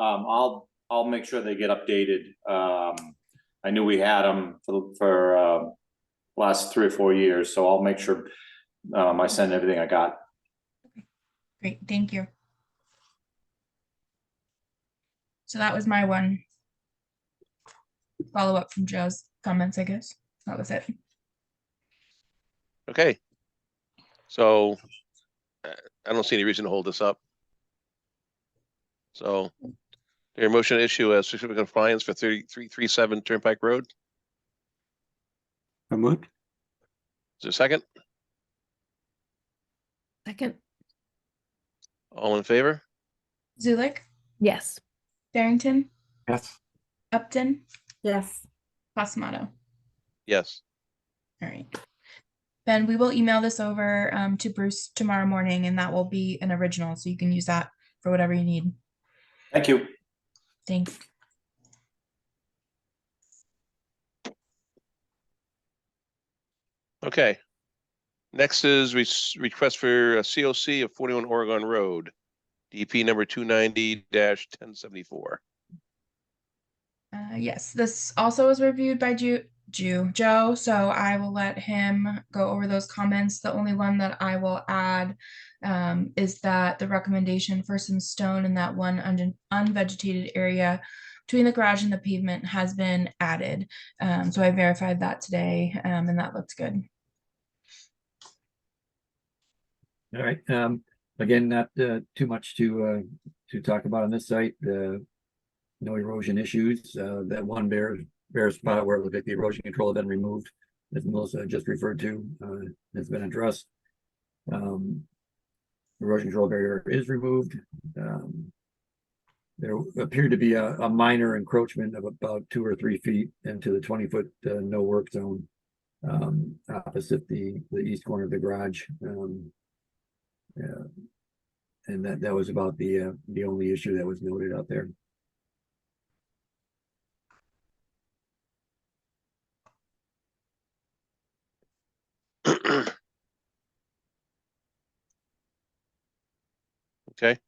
I'll make sure they get updated. I knew we had them for last 3 or 4 years, so I'll make sure I send everything I got. Great, thank you. So that was my one. follow up from Joe's comments, I guess. That was it. Okay. So I don't see any reason to hold this up. So your motion to issue a certificate of compliance for 3337 Turnpike Road. So moved. Is there a second? Second. All in favor? Zulik, Yes. Barrington, Yes. Upton, Yes. Pasamato. Yes. All right. Then we will email this over to Bruce tomorrow morning, and that will be an original, so you can use that for whatever you need. Thank you. Thanks. Okay. Next is request for a COC of 41 Oregon Road, DP number 290-1074. Yes, this also was reviewed by Joe, so I will let him go over those comments. The only one that I will add is that the recommendation for some stone in that one unvegetated area between the garage and the pavement has been added. So I verified that today, and that looks good. All right, again, not too much to talk about on this site. No erosion issues. That one bare spot where it looked like the erosion control had been removed, as Melissa just referred to, has been addressed. Erosion control barrier is removed. There appeared to be a minor encroachment of about 2 or 3 feet into the 20-foot no work zone opposite the east corner of the garage. And that was about the only issue that was noted out there. Okay.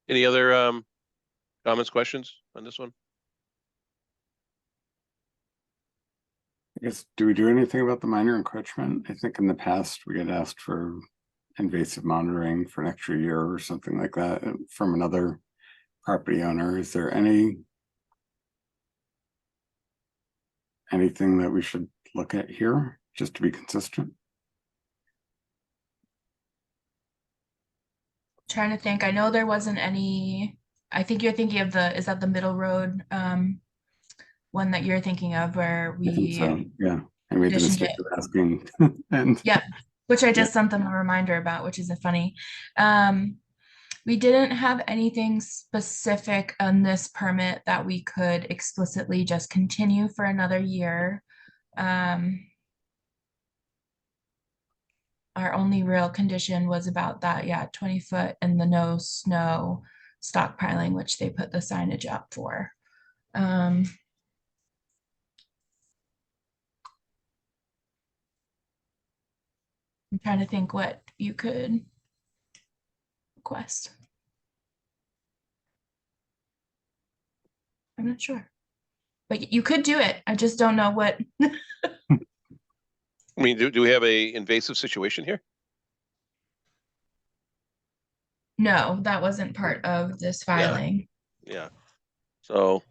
Any other comments, questions on this one? I guess, do we do anything about the minor encroachment? I think in the past we had asked for invasive monitoring for an extra year or something like that from another property owner. Is there anything that we should look at here just to be consistent? Trying to think. I know there wasn't any. I think you're thinking of is that the Middle Road one that you're thinking of where I think so, we yeah. I made the additioned mistake it. of asking. And Yeah, which I just sent them a reminder about, which isn't funny. We didn't have anything specific on this permit that we could explicitly just continue for another year. Our only real condition was about that, 20 foot and the no snow stockpiling, which they put the signage up for. I'm trying to think what you could request. I'm not sure, but you could do it. I just don't know what. I mean, do we have a invasive situation here? No, that wasn't part of this filing. Yeah. So.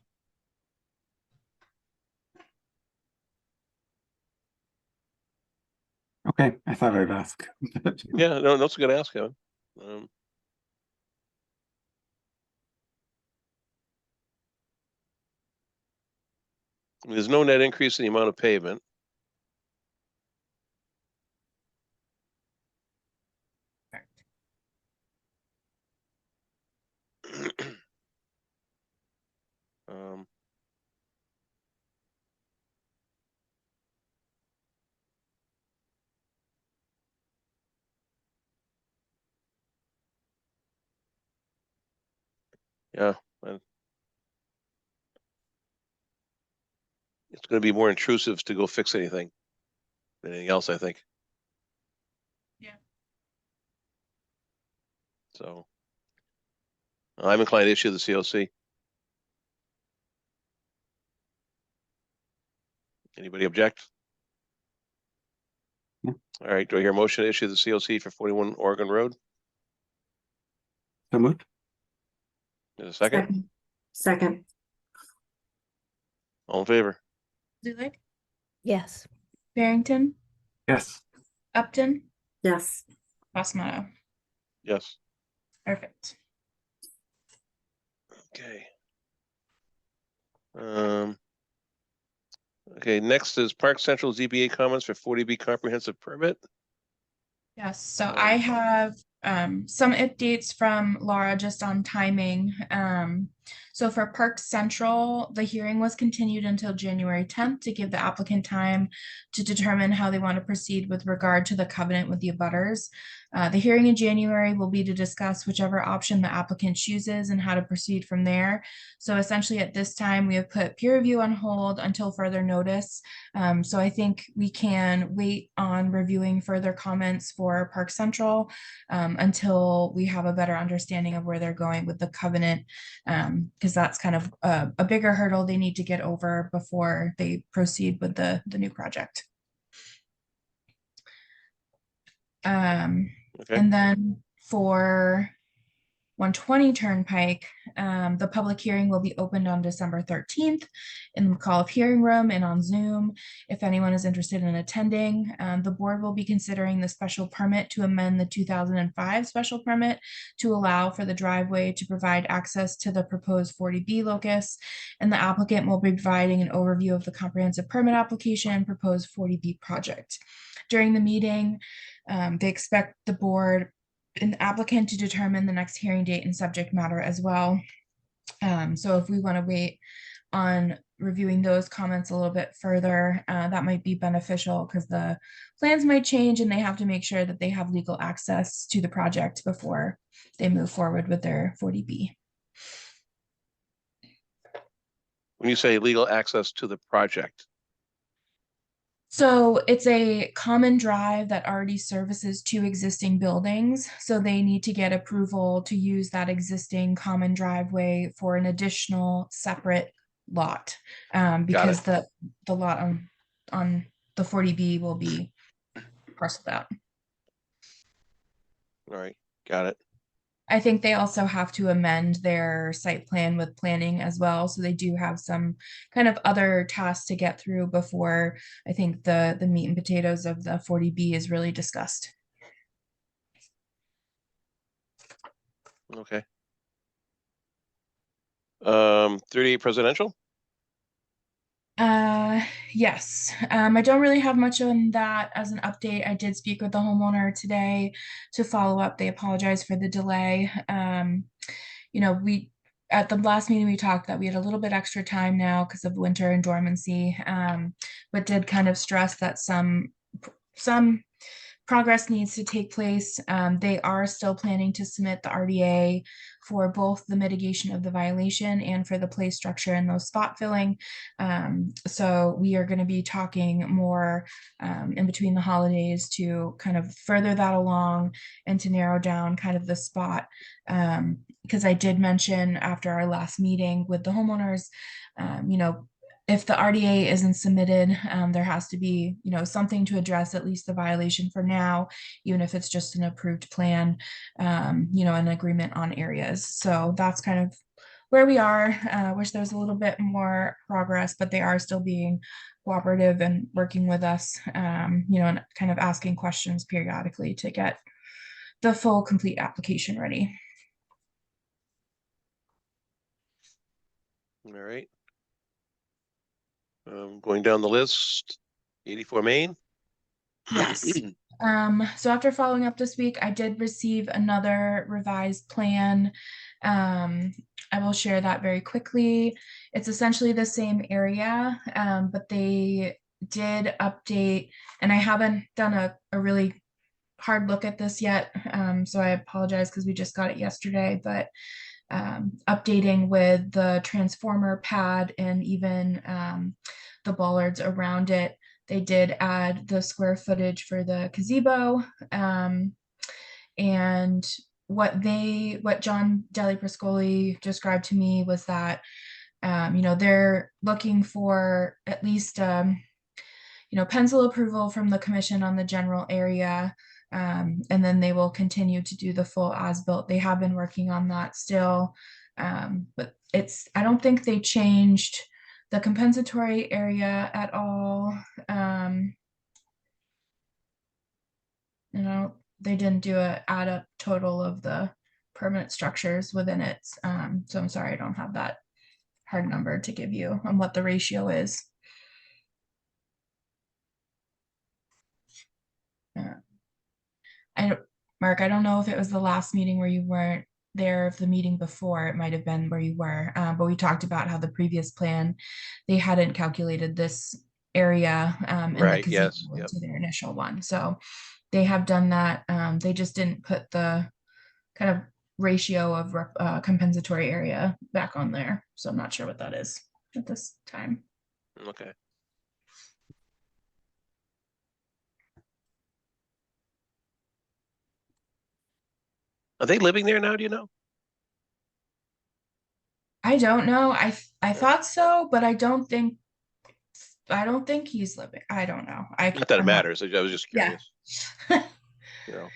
okay, I thought I'd ask. Yeah, no, that's a good ask, Kevin. There's no net increase in the amount of pavement. Yeah, it's going to be more intrusive to go fix anything than anything else, I think. Yeah. So I'm inclined to issue the COC. Anybody object? All right, do I hear a motion to issue the COC for 41 Oregon Road? So moved. Is a second? Second. All in favor? Zulik, Yes. Barrington, Yes. Upton, Yes. Basmato. Yes. Perfect. Okay. Okay, next is Park Central ZBA comments for 40B comprehensive permit. Yes, so I have some updates from Laura just on timing. So for Park Central, the hearing was continued until January 10th to give the applicant time to determine how they want to proceed with regard to the covenant with the abutters. The hearing in January will be to discuss whichever option the applicant chooses and how to proceed from there. So essentially at this time, we have put peer review on hold until further notice. So I think we can wait on reviewing further comments for Park Central until we have a better understanding of where they're going with the covenant, because that's kind of a bigger hurdle they need to get over before they proceed with the new project. Okay. And then for 120 Turnpike, the public hearing will be opened on December 13th in the McAuliffe Hearing Room and on Zoom. If anyone is interested in attending, the board will be considering the special permit to amend the 2005 special permit to allow for the driveway to provide access to the proposed 40B locus, and the applicant will be providing an overview of the comprehensive permit application and proposed 40B project. During the meeting, they expect the board and the applicant to determine the next hearing date and subject matter as well. So if we want to wait on reviewing those comments a little bit further, that might be beneficial because the plans might change and they have to make sure that they have legal access to the project before they move forward with their 40B. When you say legal access to the project, So it's a common drive that already services two existing buildings. So they need to get approval to use that existing common driveway for an additional separate lot. Because the lot on the 40B will be parceled out. all right, got it. I think they also have to amend their site plan with planning as well. So they do have some kind of other tasks to get through before I think the meat and potatoes of the 40B is really discussed. Okay. 38 presidential? Yes. I don't really have much on that as an update. I did speak with the homeowner today to follow up. They apologize for the delay. You know, we at the last meeting we talked that we had a little bit extra time now because of winter and dormancy, but did kind of stress that some progress needs to take place. They are still planning to submit the RDA for both the mitigation of the violation and for the play structure and those spot filling. So we are going to be talking more in between the holidays to kind of further that along and to narrow down kind of the spot. Because I did mention after our last meeting with the homeowners, you know, if the RDA isn't submitted, there has to be, you know, something to address at least the violation for now, even if it's just an approved plan, you know, an agreement on areas. So that's kind of where we are. Wish there was a little bit more progress, but they are still being cooperative and working with us, you know, and kind of asking questions periodically to get the full complete application ready. All right. Going down the list, 84 Main. Yes. So after following up this week, I did receive another revised plan. I will share that very quickly. It's essentially the same area, but they did update, and I haven't done a really hard look at this yet. So I apologize because we just got it yesterday, but updating with the transformer pad and even the bollards around it. They did add the square footage for the gazebo, and what John Deli Priscoli described to me was that you know, they're looking for at least pencil approval from the commission on the general area. And then they will continue to do the full as-built. They have been working on that still. But I don't think they changed the compensatory area at all. They didn't do a add up total of the permanent structures within it. So I'm sorry, I don't have that hard number to give you on what the ratio is. Mark, I don't know if it was the last meeting where you weren't there, if the meeting before, it might have been where you were, but we talked about how the previous plan, they hadn't calculated this area and Right, the yes, gazebo yep. into their initial one. So they have done that. They just didn't put the kind of ratio of compensatory area back on there. So I'm not sure what that is at this time. Okay. Are they living there now, do you know? I don't know. I thought so, but I don't think he's living. I don't know. Not that it I'm matters, I was just Yeah. curious. You know,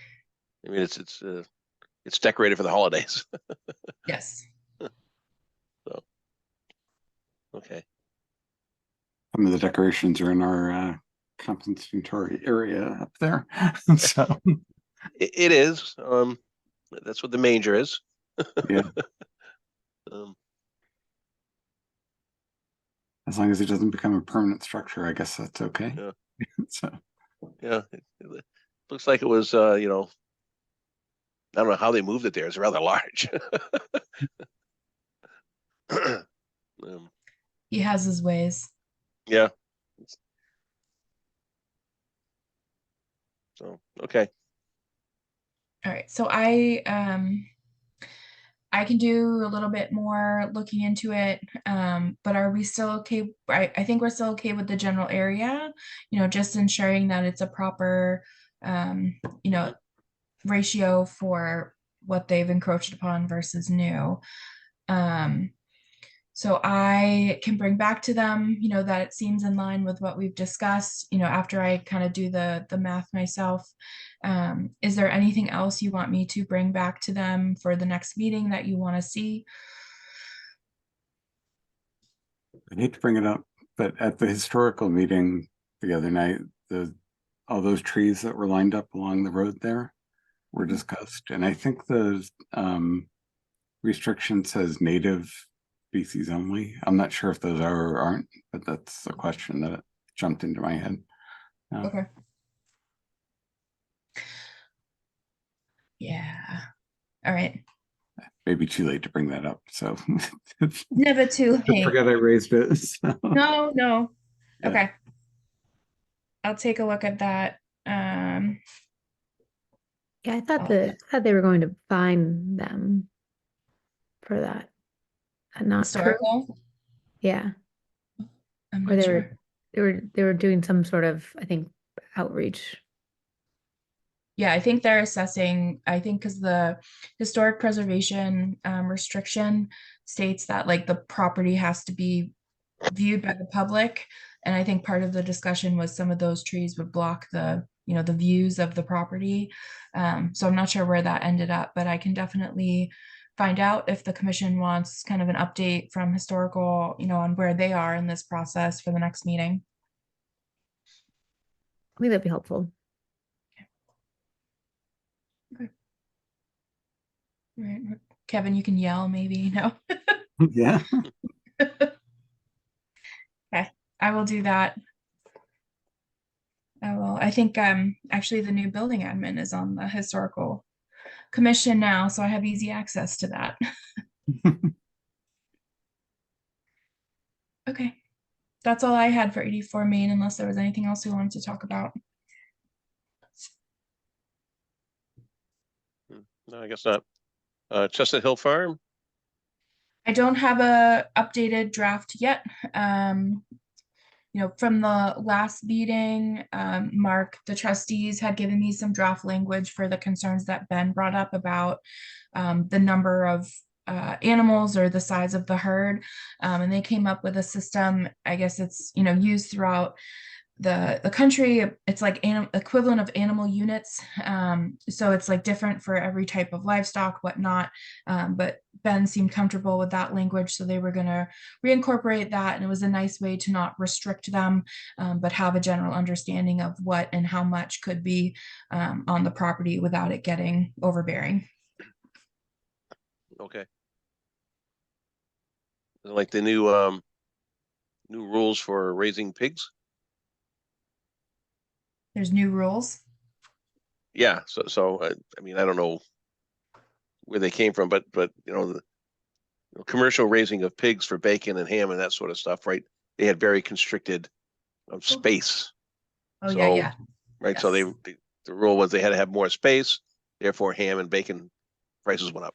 I mean, it's decorated for the holidays. Yes. So, okay. Some of the decorations are in our compensatory area up there. So, It is, that's what the manger is. yeah, Um, as long as it doesn't become a permanent structure, I guess that's okay. Yeah. So, yeah, it looks like it was, I don't know how they moved it there. It's rather large. He has his ways. Yeah. So, okay. All right. So I can do a little bit more looking into it. But are we still okay? I think we're still okay with the general area, just ensuring that it's a proper, ratio for what they've encroached upon versus new. So I can bring back to them, that it seems in line with what we've discussed, after I kind of do the math myself. Is there anything else you want me to bring back to them for the next meeting that you want to see? I hate to bring it up, but at the historical meeting the other night, all those trees that were lined up along the road there were discussed, and I think the restriction says native species only. I'm not sure if those are or aren't, but that's a question that jumped into my head. Okay. Yeah. All right. Maybe too late to bring that up. So Never too I late. forgot I raised it. So. No. Yeah. Okay. I'll take a look at that. Yeah, I thought they were going to fine them for that. Not true. Historical. Yeah. I'm Or not sure. they were doing some sort of, I think, outreach. Yeah, I think they're assessing, because the historic preservation restriction states that like the property has to be viewed by the public. And I think part of the discussion was some of those trees would block the views of the property. So I'm not sure where that ended up, but I can definitely find out if the commission wants kind of an update from historical, on where they are in this process for the next meeting. I think that'd be helpful. Right. Kevin, you can yell maybe. No. Yeah. Okay, I will do that. I will. I think actually the new building admin is on the historical commission now, so I have easy access to that. Okay. That's all I had for 84 Main, unless there was anything else we wanted to talk about. No, I guess not. Chestnut Hill Farm. I don't have a updated draft yet. From the last meeting, Mark, the trustees had given me some draft language for the concerns that Ben brought up about the number of animals or the size of the herd. And they came up with a system, I guess it's, used throughout the country, it's like equivalent of animal units. So it's like different for every type of livestock, whatnot. But Ben seemed comfortable with that language, so they were going to reincorporate that, and it was a nice way to not restrict them, but have a general understanding of what and how much could be on the property without it getting overbearing. Okay. Like the new rules for raising pigs. There's new rules. Yeah, so I mean, I don't know where they came from, but you know, the commercial raising of pigs for bacon and ham and that sort of stuff, right? They had very constricted space. Oh, So, yeah. right. So Yes. the rule was they had to have more space, therefore ham and bacon prices went up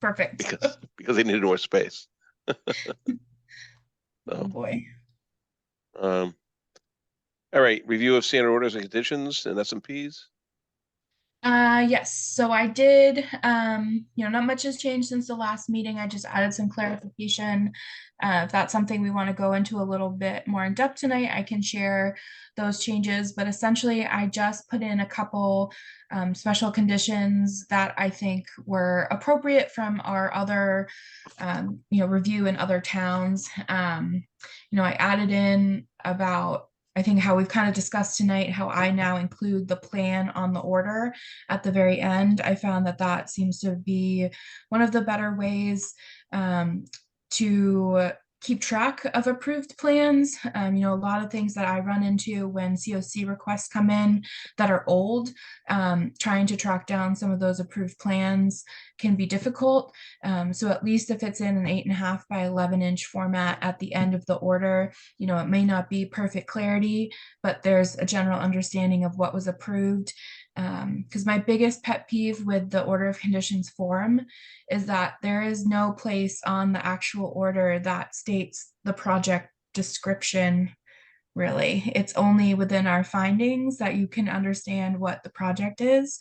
Perfect. because they needed more space. Oh, boy. All right, review of standard orders and conditions and S&Ps. Yes, so I did, not much has changed since the last meeting. I just added some clarification. If that's something we want to go into a little bit more in depth tonight, I can share those changes, but essentially I just put in a couple special conditions that I think were appropriate from our other, review in other towns. I added in about, I think, how we've kind of discussed tonight, how I now include the plan on the order at the very end. I found that seems to be one of the better ways to keep track of approved plans. A lot of things that I run into when COC requests come in that are old, trying to track down some of those approved plans can be difficult. So at least if it's in an 8.5 by 11-inch format at the end of the order, it may not be perfect clarity, but there's a general understanding of what was approved. Because my biggest pet peeve with the order of conditions form is that there is no place on the actual order that states the project description. Really, it's only within our findings that you can understand what the project is.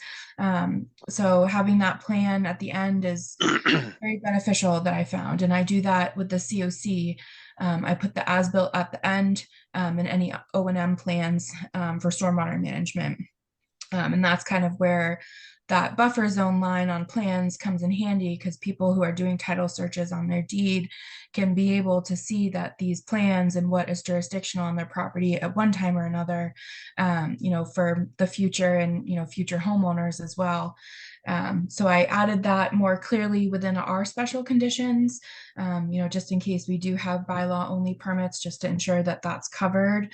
So having that plan at the end is very beneficial that I found, and I do that with the COC. I put the as-built at the end, and any O&M plans for stormwater management. And that's kind of where that buffer zone line on plans comes in handy, because people who are doing title searches on their deed can be able to see that these plans and what is jurisdictional on their property at one time or another, for the future and, future homeowners as well. So I added that more clearly within our special conditions, just in case we do have bylaw only permits, just to ensure that that's covered.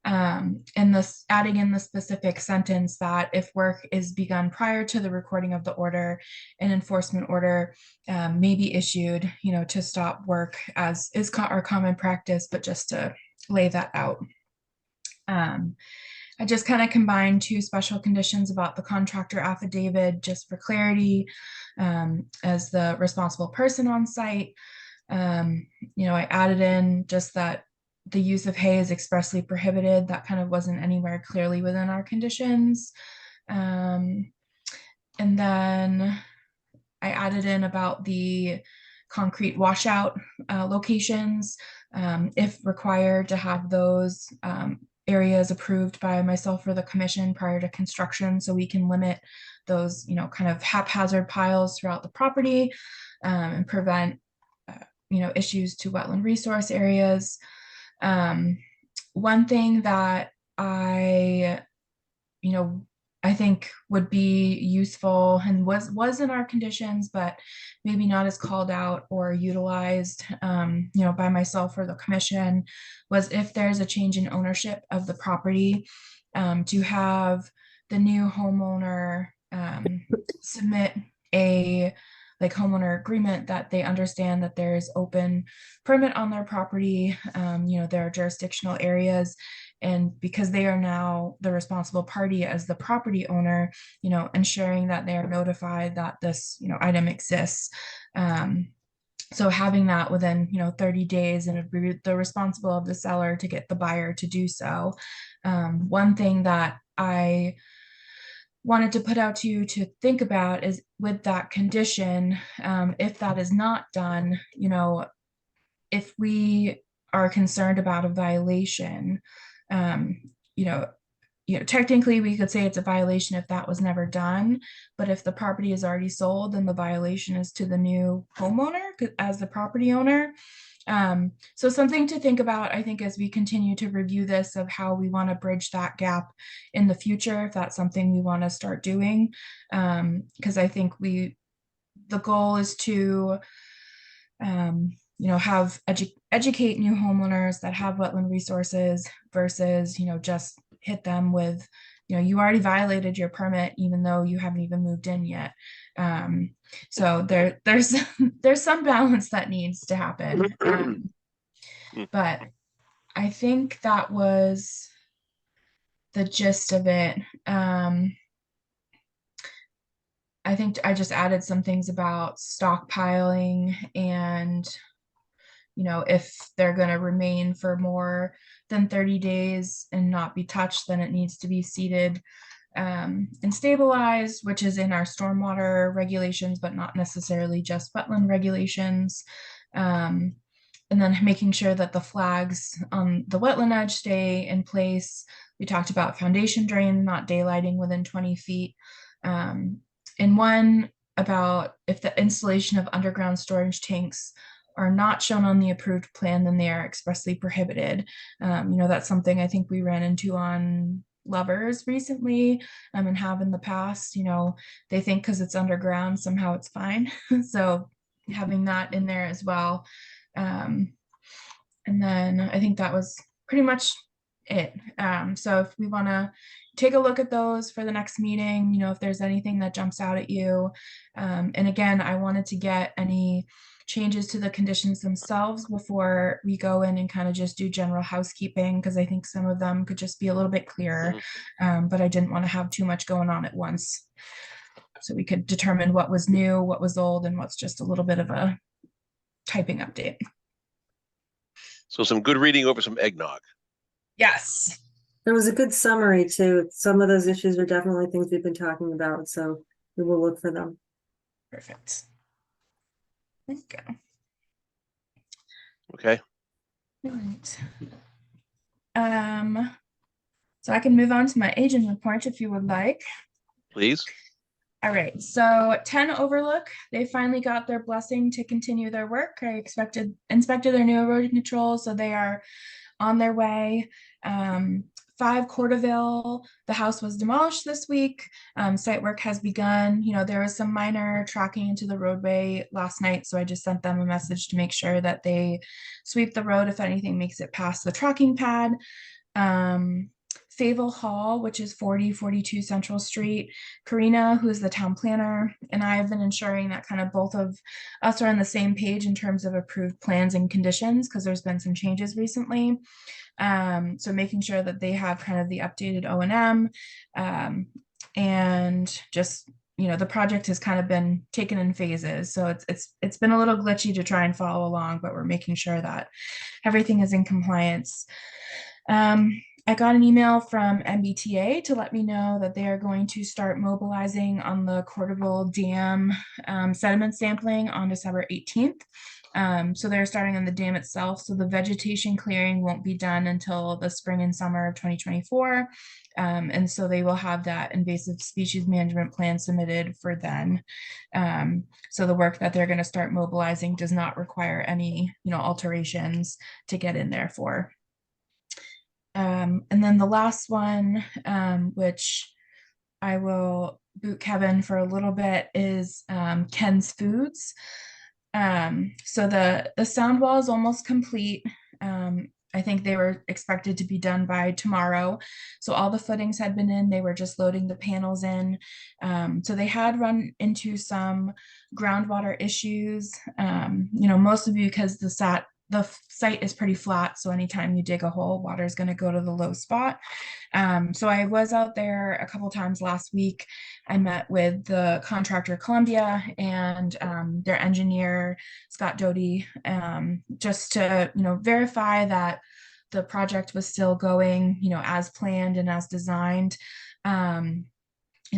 And this adding in the specific sentence that if work is begun prior to the recording of the order, an enforcement order may be issued, to stop work, as is our common practice, but just to lay that out. I just kind of combined two special conditions about the contractor affidavit just for clarity, as the responsible person on site. I added in just that the use of hay is expressly prohibited. That kind of wasn't anywhere clearly within our conditions. And then I added in about the concrete washout locations, if required, to have those areas approved by myself or the commission prior to construction, so we can limit those, kind of haphazard piles throughout the property, and prevent, issues to wetland resource areas. One thing that I think would be useful and was in our conditions, but maybe not as called out or utilized, by myself or the commission, was if there's a change in ownership of the property, to have the new homeowner submit a homeowner agreement that they understand that there is open permit on their property. There are jurisdictional areas, and because they are now the responsible party as the property owner, ensuring that they are notified that this, item exists. So having that within, 30 days, and it'd be the responsible of the seller to get the buyer to do so. One thing that I wanted to put out to you to think about is, with that condition, if that is not done, if we are concerned about a violation, you know, technically we could say it's a violation if that was never done, but if the property is already sold, then the violation is to the new homeowner as the property owner. So something to think about, I think, as we continue to review this, of how we want to bridge that gap in the future, if that's something we want to start doing. Because I think the goal is to, have educate new homeowners that have wetland resources versus, just hit them with, you already violated your permit even though you haven't even moved in yet. So there's some balance that needs to happen. But I think that was the gist of it. I think I just added some things about stockpiling and, if they're going to remain for more than 30 days and not be touched, then it needs to be seeded and stabilized, which is in our stormwater regulations, but not necessarily just wetland regulations. And then making sure that the flags on the wetland edge stay in place. We talked about foundation drain, not daylighting within 20 feet. And one about if the installation of underground storage tanks are not shown on the approved plan, then they are expressly prohibited. That's something I think we ran into on Lovers recently, and have in the past. They think because it's underground, somehow it's fine. So having that in there as well. And then I think that was pretty much it. So if we want to take a look at those for the next meeting, if there's anything that jumps out at you. And again, I wanted to get any changes to the conditions themselves before we go in and kind of just do general housekeeping, because I think some of them could just be a little bit clearer. But I didn't want to have too much going on at once. So we could determine what was new, what was old, and what's just a little bit of a typing update. So some good reading over some eggnog. Yes. There was a good summary too. Some of those issues are definitely things we've been talking about, so we will look for them. Perfect. There you go. Okay. All right. So I can move on to my agent report if you would like. Please. All right, so 10 Overlook, they finally got their blessing to continue their work. I inspected their new erosion control, so they are on their way. 5 Corderville, the house was demolished this week. Site work has begun. There was some minor tracking into the roadway last night, so I just sent them a message to make sure that they sweep the road if anything makes it past the tracking pad. Fayetteville Hall, which is 4042 Central Street. Karina, who is the town planner, and I have been ensuring that kind of both of us are on the same page in terms of approved plans and conditions, because there's been some changes recently. So making sure that they have kind of the updated O&M, and just, the project has kind of been taken in phases. So it's been a little glitchy to try and follow along, but we're making sure that everything is in compliance. I got an email from MBTA to let me know that they are going to start mobilizing on the Corderville Dam sediment sampling on December 18th. So they're starting on the dam itself. So the vegetation clearing won't be done until the spring and summer of 2024. And so they will have that invasive species management plan submitted for then. So the work that they're going to start mobilizing does not require any, alterations to get in there for. And then the last one, which I will boot Kevin for a little bit, is Ken's Foods. So the sound wall is almost complete. I think they were expected to be done by tomorrow. So all the footings had been in, they were just loading the panels in. So they had run into some groundwater issues, mostly because the site is pretty flat. So anytime you dig a hole, water is going to go to the low spot. So I was out there a couple times last week. I met with the contractor Columbia and their engineer, Scott Doty, just to, verify that the project was still going, as planned and as designed.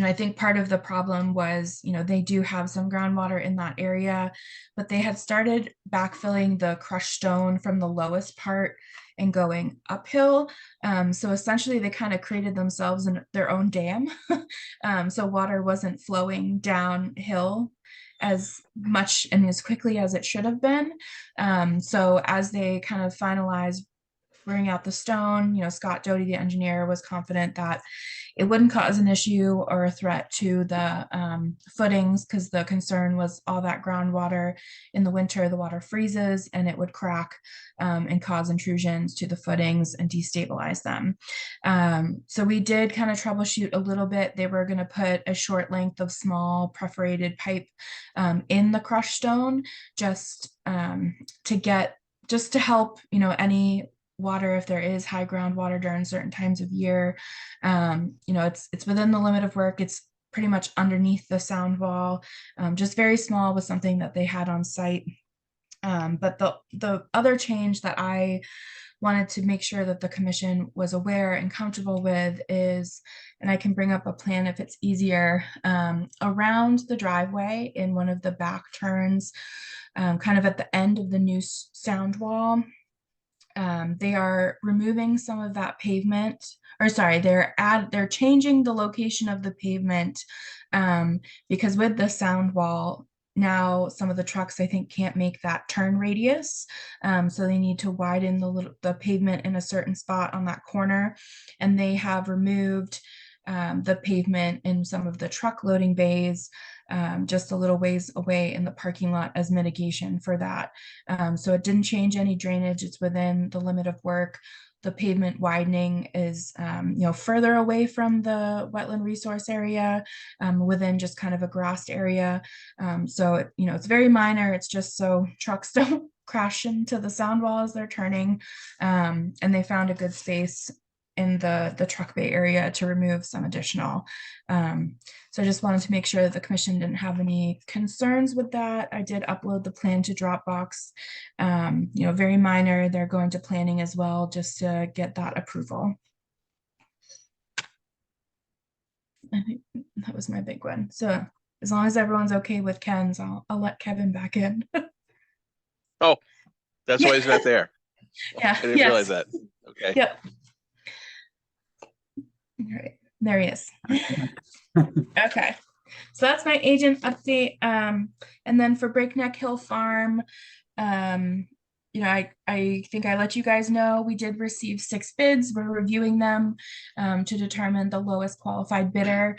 I think part of the problem was, they do have some groundwater in that area, but they had started backfilling the crushed stone from the lowest part and going uphill. So essentially they kind of created themselves in their own dam. So water wasn't flowing downhill as much and as quickly as it should have been. So as they kind of finalized bring out the stone, Scott Doty, the engineer, was confident that it wouldn't cause an issue or a threat to the footings, because the concern was all that groundwater in the winter, the water freezes and it would crack and cause intrusions to the footings and destabilize them. So we did kind of troubleshoot a little bit. They were going to put a short length of small perforated pipe in the crushed stone just to help, any water, if there is high groundwater during certain times of year. It's within the limit of work. It's pretty much underneath the sound wall, just very small, was something that they had on site. But the other change that I wanted to make sure that the commission was aware and comfortable with is, and I can bring up a plan if it's easier, around the driveway in one of the back turns, kind of at the end of the new sound wall. They are removing some of that pavement, or sorry, they're changing the location of the pavement, because with the sound wall, now some of the trucks, I think, can't make that turn radius. So they need to widen the pavement in a certain spot on that corner. And they have removed the pavement in some of the truck loading bays, just a little ways away in the parking lot as mitigation for that. So it didn't change any drainage. It's within the limit of work. The pavement widening is, further away from the wetland resource area, within just kind of a grassed area. So, it's very minor. It's just so trucks don't crash into the sound wall as they're turning. And they found a good space in the truck bay area to remove some additional. So I just wanted to make sure that the commission didn't have any concerns with that. I did upload the plan to Dropbox, very minor. They're going to planning as well, just to get that approval. I think that was my big one. So as long as everyone's okay with Ken's, I'll let Kevin back in. Oh, that's why he's not there. Yeah. I didn't realize that. Okay. Yep. All right, there he is. Okay, so that's my agent update. And then for Breakneck Hill Farm, I think I let you guys know we did receive 6 bids. We're reviewing them to determine the lowest qualified bidder.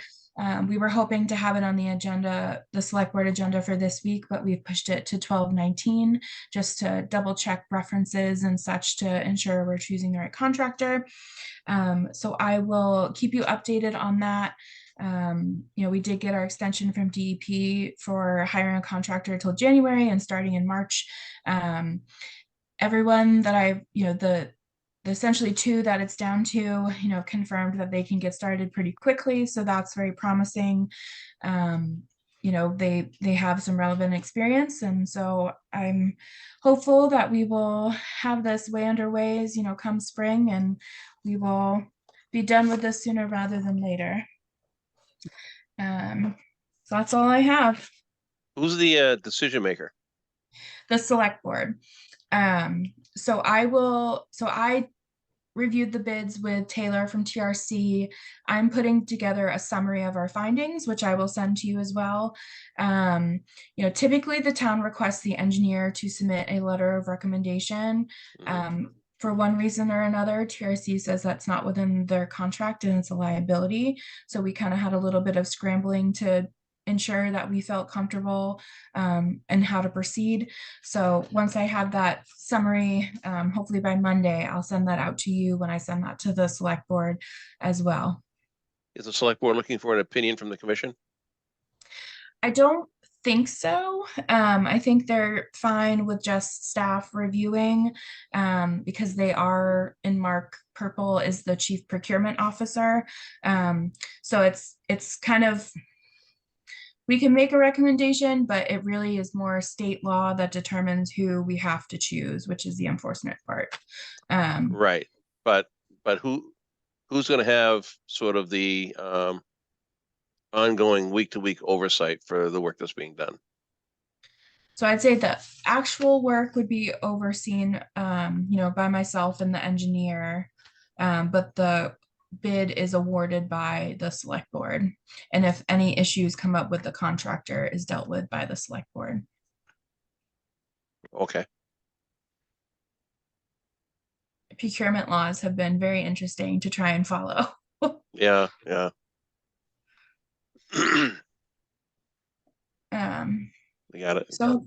We were hoping to have it on the agenda, the select board agenda, for this week, but we've pushed it to 12/19 just to double check references and such to ensure we're choosing the right contractor. So I will keep you updated on that. We did get our extension from DEP for hiring a contractor till January and starting in March. Everyone that the essentially 2 that it's down to, confirmed that they can get started pretty quickly. So that's very promising. They have some relevant experience. And so I'm hopeful that we will have this way underway as, come spring, and we will be done with this sooner rather than later. So that's all I have. Who's the decision maker? The select board. So I reviewed the bids with Taylor from TRC. I'm putting together a summary of our findings, which I will send to you as well. Typically the town requests the engineer to submit a letter of recommendation. For one reason or another, TRC says that's not within their contract and it's a liability. So we kind of had a little bit of scrambling to ensure that we felt comfortable and how to proceed. So once I have that summary, hopefully by Monday, I'll send that out to you when I send that to the select board as well. Is the select board looking for an opinion from the commission? I don't think so. I think they're fine with just staff reviewing because they are, and Mark Purple is the chief procurement officer. So it's kind of, we can make a recommendation, but it really is more state law that determines who we have to choose, which is the enforcement part. Right, but who's going to have sort of the ongoing week-to-week oversight for the work that's being done? So I'd say the actual work would be overseen, by myself and the engineer. But the bid is awarded by the select board. And if any issues come up with the contractor is dealt with by the select board. Okay, Procurement laws have been very interesting to try and follow. yeah, yeah. We got it. So,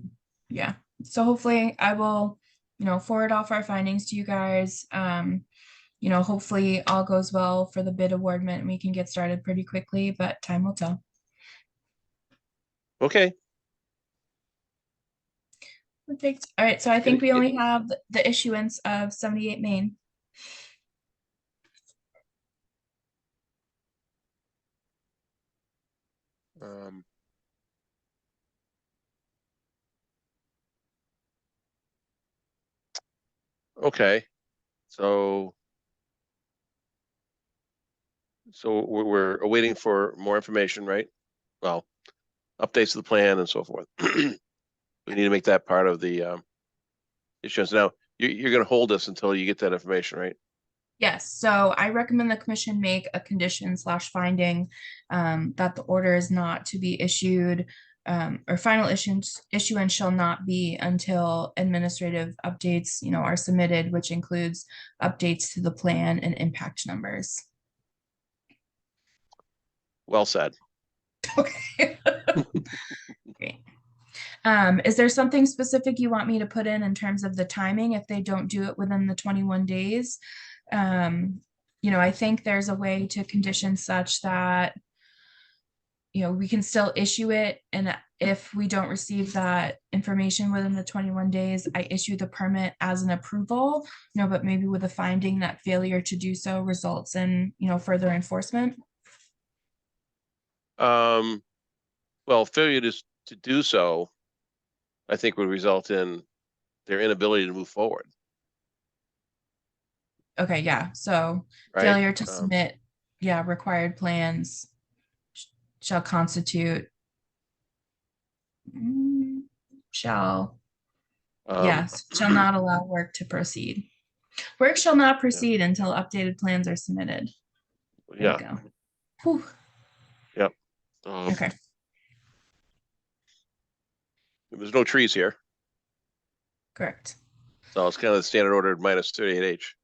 yeah, so hopefully I will, forward off our findings to you guys. Hopefully all goes well for the bid awardment and we can get started pretty quickly, but time will tell. Okay, Perfect. All right, so I think we Good. only have the issuance of 78 Main. um. Okay, so. So we're awaiting for more information, right? Well, updates to the plan and so forth. We need to make that part of the issuance. Now, you're gonna hold us until you get that information, right? Yes, so I recommend the commission make a condition/finding that the order is not to be issued or final issuance shall not be until administrative updates, are submitted, which includes updates to the plan and impact numbers. Well said. Okay. Great. Is there something specific you want me to put in terms of the timing if they don't do it within the 21 days? I think there's a way to condition such that, we can still issue it. And if we don't receive that information within the 21 days, I issue the permit as an approval, but maybe with a finding that failure to do so results in, further enforcement. Well, failure to do so, I think would result in their inability to move forward, Okay, yeah, so right? failure to submit, required plans shall constitute. Shall not allow work to proceed. Work shall not proceed until updated plans are submitted. There Yeah, you go. Whew. Okay, there's no trees here, correct. so it's kind of the standard order minus 38H.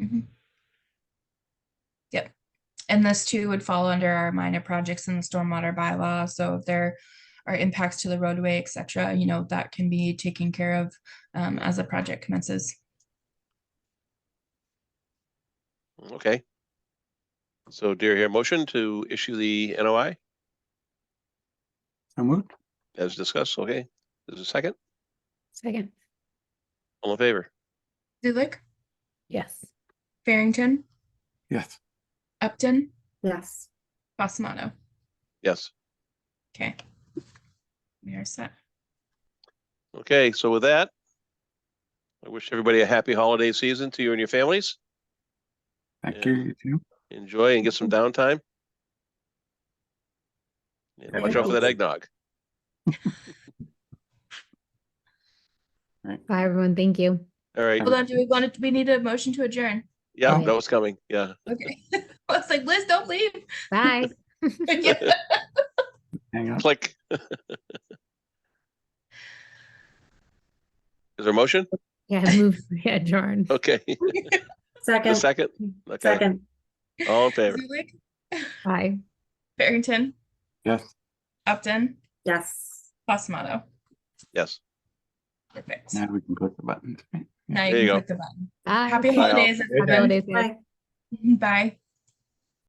Mhm. Yep. And this too would fall under our minor projects in the stormwater bylaw. So if there are impacts to the roadway, et cetera, that can be taken care of as the project commences. Okay. So do you hear a motion to issue the NOI So moved. as discussed? Okay, there's a second. Second, All in favor? Zulik, yes. Farrington, Yes. Upton, Yes. Fasanato. Yes. Okay. We are set. Okay, so with that, I wish everybody a happy holiday season to you and your families. Thank you. You too. Enjoy and get some downtime. And watch out for that eggnog. Bye, everyone. Thank you. All right. Hold on, we need a motion to adjourn. Yeah, Okay. that was coming. Yeah. Okay. I was like, Liz, don't leave. Bye. Yeah. Hang on. Click. Is there a motion? Yeah, move, yeah, adjourn. Okay. A Second, second? Okay. second, All in favor? Zulik, Bye. Farrington, Yes. Upton, yes. Fasanato. Yes. Perfect. Now we can click the button. Now There you you can go. click the button. Bye. Happy Bye all. holidays, Happy everyone. holidays, guys. Bye. Bye.